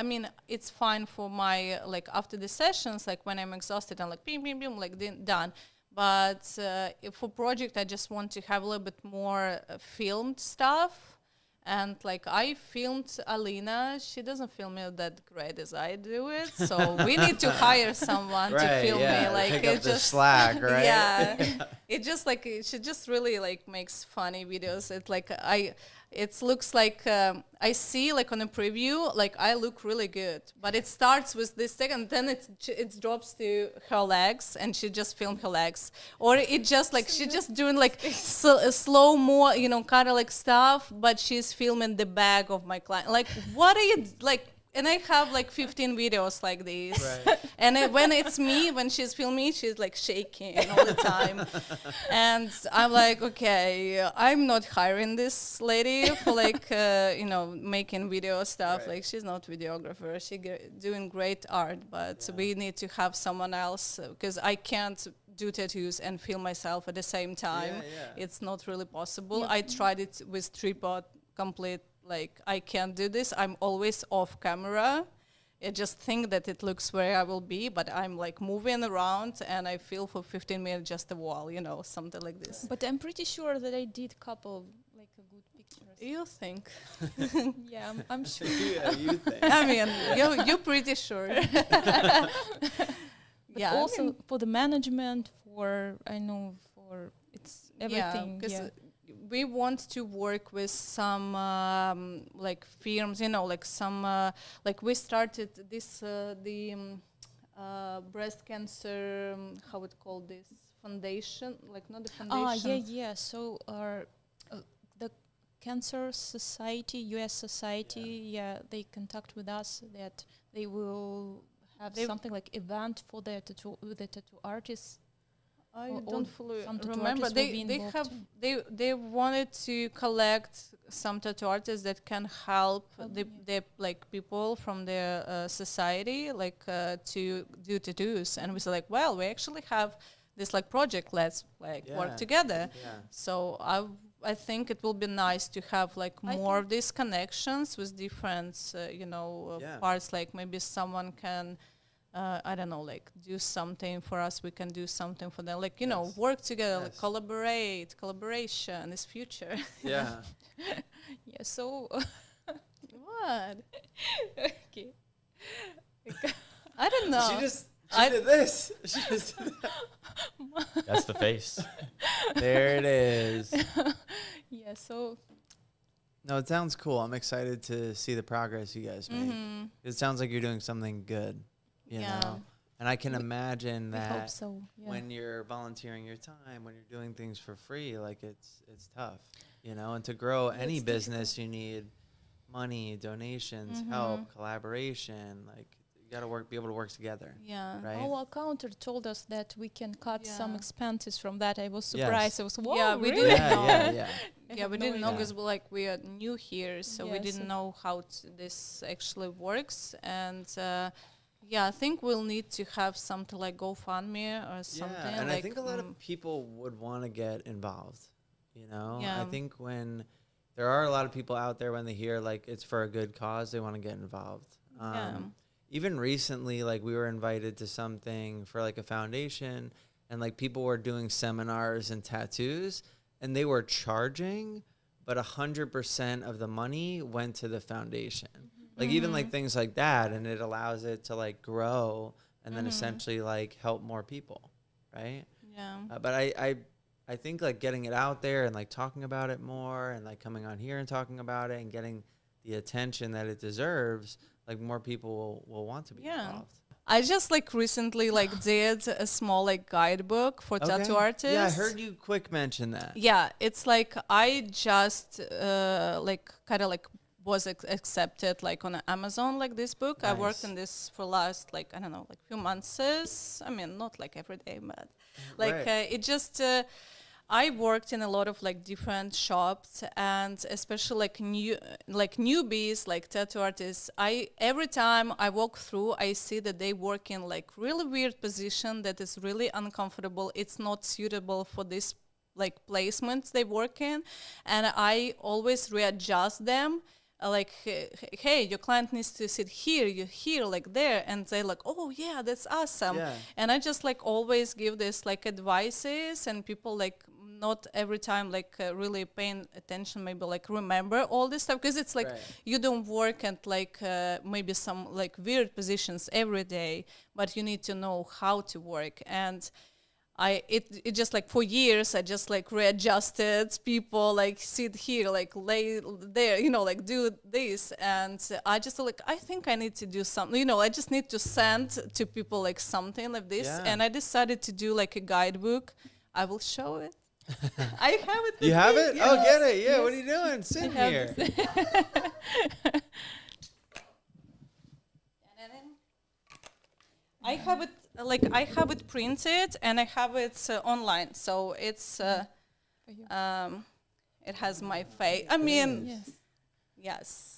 I mean, it's fine for my like after the sessions, like when I'm exhausted and like bim bim bim like done. But for project, I just want to have a little bit more filmed stuff. And like I filmed Alena, she doesn't film it that great as I do it, so we need to hire someone to film me. Like pick it up the just slack, right? yeah, it just like she just really like makes funny videos. It looks like I see like on a preview, like I look really good, but it starts with this thing and then it drops to her legs and she just filmed her legs, or it just like she's just doing like slow mo, kind of like stuff, but she's filming the bag of my client. Like, what are you like? And I have like 15 videos like these. Right. And when it's me, when she's filming, she's like shaking all the time. And I'm like, okay, I'm not hiring this lady for like, making video stuff. Right. Like, she's not videographer. She's doing great art, but we need to have someone else because I can't do tattoos and film myself at the same time. Yeah. It's not really possible. Yeah. I tried it with tripod complete like I can't do this. I'm always off camera. I just think that it looks where I will be, but I'm like moving around and I feel for 15 minutes just a wall, you know, something like this. But I'm pretty sure that I did couple like a good pictures. You think? Yeah, I'm sure. Yeah, you think. I mean, you're pretty sure. But Yeah. also for the management, for it's everything. because Yeah. we want to work with some like firms, you know, like some like we started this breast cancer how it called this foundation, like not the foundation. Yeah. So the Cancer Society, U.S. Society, they contact with us that they will have something like event for the tattoo artists. I Or don't all fully some tattoo remember. artists will be They involved have they wanted to collect some tattoo artists that can help the like people from their society like to do tattoos, and we said like, well, we actually have this like project. Let's like work together. Yeah. So I think it will be nice to have like more of these connections with different parts. Like maybe someone can. I don't know, like do something for us, we can do something for them, like, you know, work together, like collaboration is future. Yeah. Yeah, so What? okay. I don't know. She did this. She just did that. That's the face. There it is. Yeah, so No, it sounds cool. I'm excited to see the progress you guys make. It sounds like you're doing something good, you know? And I can imagine I hope that so. Yeah. when you're volunteering your time, when you're doing things for free, like it's tough, you know? And to grow any business, you need money, donations, help, collaboration. Like you got to be able to work together. Yeah. Right? Our accountant told us that we can cut some Yeah. expenses from that. I was Yes. surprised. I was, whoa, Yeah, we really? didn't know. Yeah. Yeah, we no didn't know idea. because we are new here, so we Yeah, didn't so- know how this actually works. And I think we'll need to have something like GoFundMe or something. Yeah, and like, I think a lot of people would want to get involved, you know? Yeah. I think when there are a lot of people out there, when they hear like it's for a good cause, they want to get involved. Even recently, like we were invited to something for like a foundation, and like people were doing seminars and tattoos, and they were charging, but 100% of the money went to the foundation. Like even like things like that, and it allows it to like grow and then essentially like help more people, right? Yeah. But I think like getting it out there and like talking about it more and like coming on here and talking about it and getting the attention that it deserves, like more people will want to be involved. I just like recently like did a small like guidebook for tattoo artists. Yeah, I heard you quick mention that. Yeah, it's like I just like kind of like was accepted like on Amazon, like this book. I worked Nice. on this for last like I don't know like few months. I mean not like every day, but like it just I worked in a lot of like different shops, and especially like newbies, like tattoo artists. Every time I walk through, I see that they work in like really weird position that is really uncomfortable. It's not suitable for this like placements they work in, and I always readjust them. Like, hey, your client needs to sit here, you're here, like there, and they're like, oh yeah, that's awesome. Yeah. And I just like always give this like advices, and people like not every time like really paying attention, maybe like remember all this stuff, because it's like you don't work at like maybe some like weird positions every day, but you need to know how to work. And it just like for years I just like readjusted people, like sit here, like lay there, you know, like do this, and I just like I think I need to do something, you know, I just need to send to people like something like this. And I decided to do like a guidebook. I will show it. I have it. You have it? Yes. Oh, get it. Yeah, what are you doing? Sit here. I have it like I have it printed and I have it online, so it's it has my face. I mean, yes.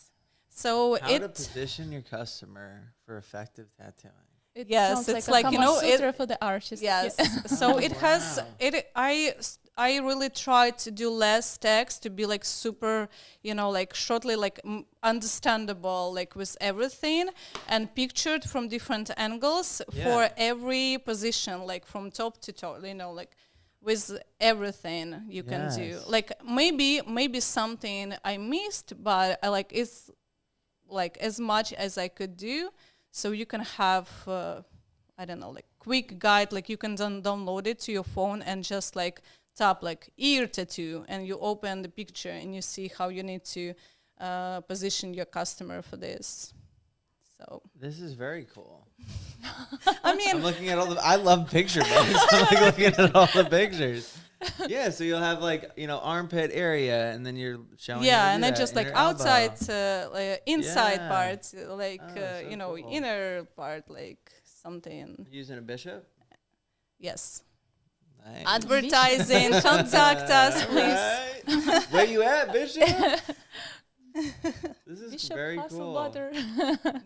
So How to position your customer for effective tattooing. It Yes, sounds it's like like, a you know, Kama Sutra for the artist. Yes. Yeah. So it has Wow. it. I really try to do less text to be like super, you know, like shortly, like understandable, like with everything, and pictured from different angles for every position, like from top to toe. You know, like with everything you can do. Yes. Like maybe something I missed, but I like it's like as much as I could do. So you can have, I don't know, like quick guide, like you can download it to your phone and just like tap like ear tattoo, and you open the picture and you see how you need to position your customer for this. So This is very cool. I mean, I'm looking at all the. I love picture books. I'm like looking at all the pictures. Yeah, so you'll have like, you know, armpit area, and then you're showing. yeah, and then that, just like inner elbow. outside, like inside Yeah. parts, like Oh, so you know, cool. inner part, like something. Using a bishop. Yes, Nice. advertising. Contact us, please. Right. Where you at, Bishop? This is Bishop very Hustle cool. Butter.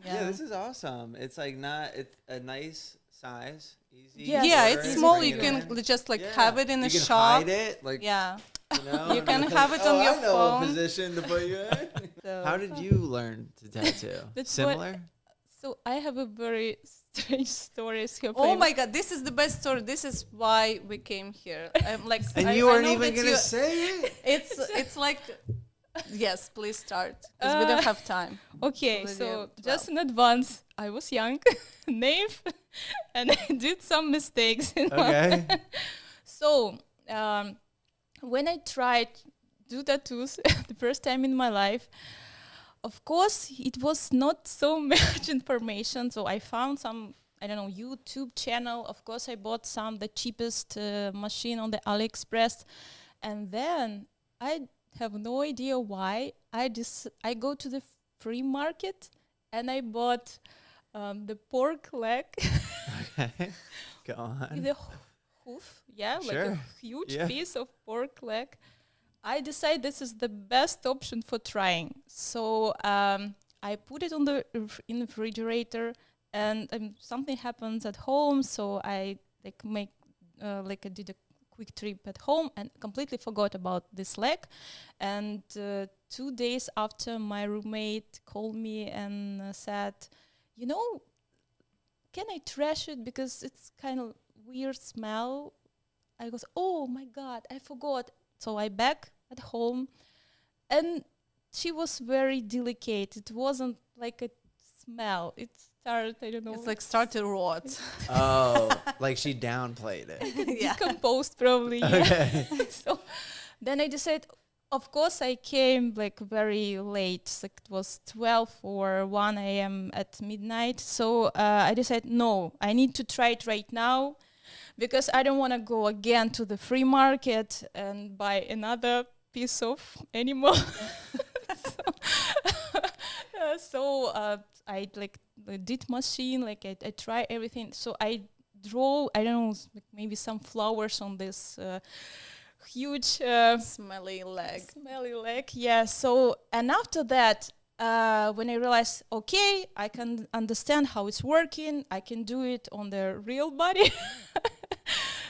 Yeah, this is awesome. It's like it's a nice size, easy. Yes. Yeah, to it's bring small. it You can in. just like Yeah. have it in you a can shop. Hide it, like Yeah. you know. You can Like, have it on your I know phone. a position to put you in. So How did you learn to tattoo? That's what- Similar. So I have a very strange story here. Oh my God, this is the best story. This is why we came here. I'm like, And I you weren't know even that gonna you- say it. It's like, yes, please start because we don't have time. Okay, With so you, just in advance, I was young, naive, and I did some mistakes. Okay. So when I tried do tattoos the first time in my life, of course, it was not so much information. So I found some, I don't know, YouTube channel. Of course, I bought the cheapest machine on the AliExpress. And then I have no idea why. I go to the free market and I bought the pork leg Okay. Go on. with a hoof. Yeah, like Sure. a huge Yeah. piece of pork leg. I decided this is the best option for trying. So I put it on in the refrigerator, and something happens at home. So I I did a quick trip at home and completely forgot about this leg. And 2 days after, my roommate called me and said, "You know, can I trash it because it's kind of weird smell?" I goes, "Oh my God, I forgot." So I back at home, and she was very delicate. It wasn't like a smell. It started, I don't know, It's like started rot. Oh, like she downplayed it. Yeah. decomposed probably. Yeah. Okay. So then I decided, of course, I came like very late. Like it was 12 or 1 a.m. at midnight. So I decided, no, I need to try it right now, because I don't want to go again to the free market and buy another piece of animal. So I like did machine, like I try everything. So I draw, I don't know, maybe some flowers on this huge Smelly leg. smelly leg. Yeah. So and after that, when I realized, okay, I can understand how it's working, I can do it on the real body.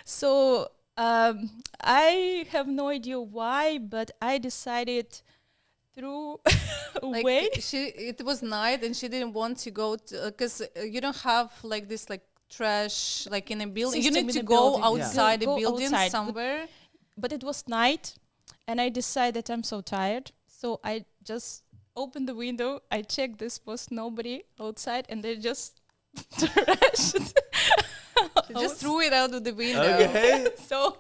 So I have no idea why, but I decided through Like way. it was night and she didn't want to go to, because you don't have like this like trash like in a building. You System need in to a go building. Yeah. outside the Go building outside. somewhere. But it was night, and I decided I'm so tired. So I just opened the window. I checked this was nobody outside, and they just trashed. She just threw it out of the window. Okay. So,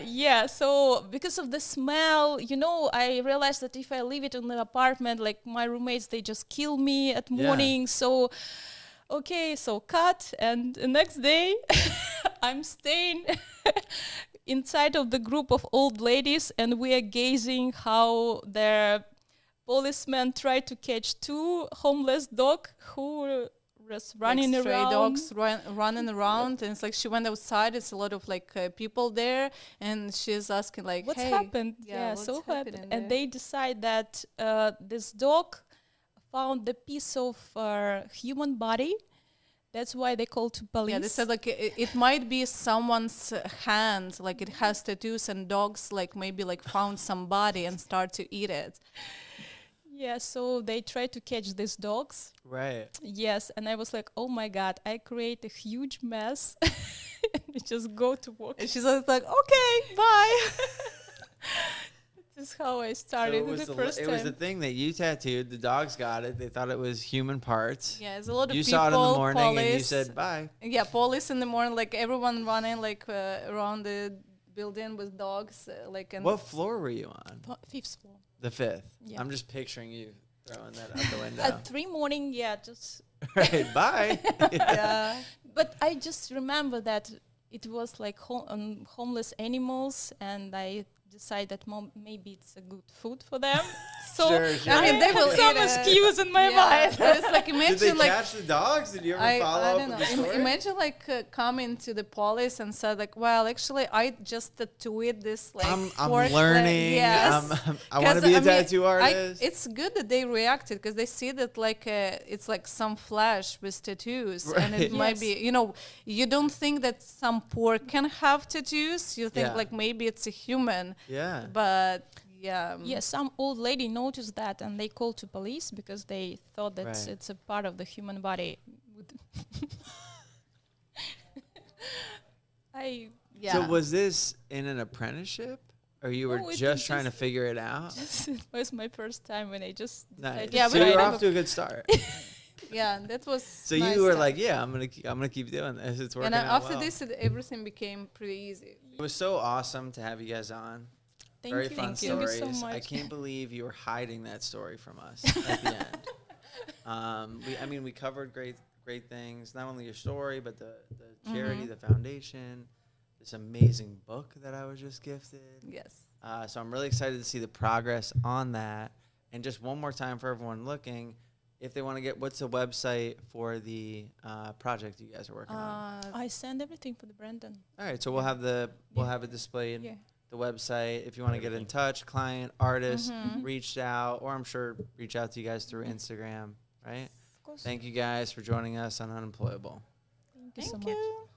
yeah. So because of the smell, you know, I realized that if I leave it in the apartment, like my roommates, they just kill me at Yeah. morning. So, okay. So cut, and the next day, I'm staying inside of the group of old ladies, and we are gazing how their policemen tried to catch 2 homeless dogs who were just running like stray around. dogs running around, and it's like she went outside. It's a lot of like people there, and she's asking like, What's "Hey, happened? yeah, so what's happened. happening And there? they decide that this dog found the piece of human body That's why they call to police. Yeah, they said like it might be someone's hand, like it has tattoos, and dogs like maybe like found somebody and start to eat it. Yeah, so they try to catch these dogs. Right. Yes, and I was like, oh my God, I create a huge mess. And just go to work. And she's like, okay, bye. This is how I started the first time. It was the thing that you tattooed. The dogs got it. They thought it was human parts. Yeah, it's a lot of You people. saw it in the morning and you police. said bye. Yeah, police in the morning, like everyone running like around the building with dogs, like. And What floor were you on? Fifth floor. The fifth. Yeah. I'm just picturing you throwing that out the window. At 3 morning, yeah, just. Right, bye. Yeah. But I just remember that it was like homeless animals, and I decided that maybe it's a good food for them. So Sure. I mean, they will some eat it. excuse in my mind. But it's like Did imagine they like. catch the dogs? Did you ever I follow up don't with know. the story? Imagine like coming to the police and said like, well, actually, I just tattooed this like. I'm fork learning. Yes. I want to be a tattoo I mean, artist. it's good that they reacted because they see that like it's like some flash with tattoos, and it Right. might be, you know, you don't think that some pork can have tattoos. You think Yeah. like maybe it's a human, Yeah. but yeah. Yes, some old lady noticed that, and they called to police because they thought that Right. it's a part of the human body. Yeah. So was this in an apprenticeship, or you were No, it just was trying to just- figure it out? It was my first time when I just Nice. decided Yeah, to so we you were try off it. to a good start. Yeah, that was. So nice you were time. like, yeah, I'm gonna keep doing this. It's working And out after well. this, everything became pretty easy. It was so awesome to have you guys on. Thank Very you. fun Thank you stories. so much. I can't believe you were hiding that story from us at the end. We covered great things. Not only your story, but the charity, the foundation, this amazing book that I was just gifted. Yes. So I'm really excited to see the progress on that. And just one more time for everyone looking, if they want to get, what's the website for the project you guys are working on? I send everything for the Brandon. All right, so we'll have it displayed. Yeah. The website, if you want to get in touch, client, artist, reached out, or I'm sure reach out to you guys through Instagram, right? Of course. Thank you guys for joining us on Unemployable. Thank you so Thank much. you.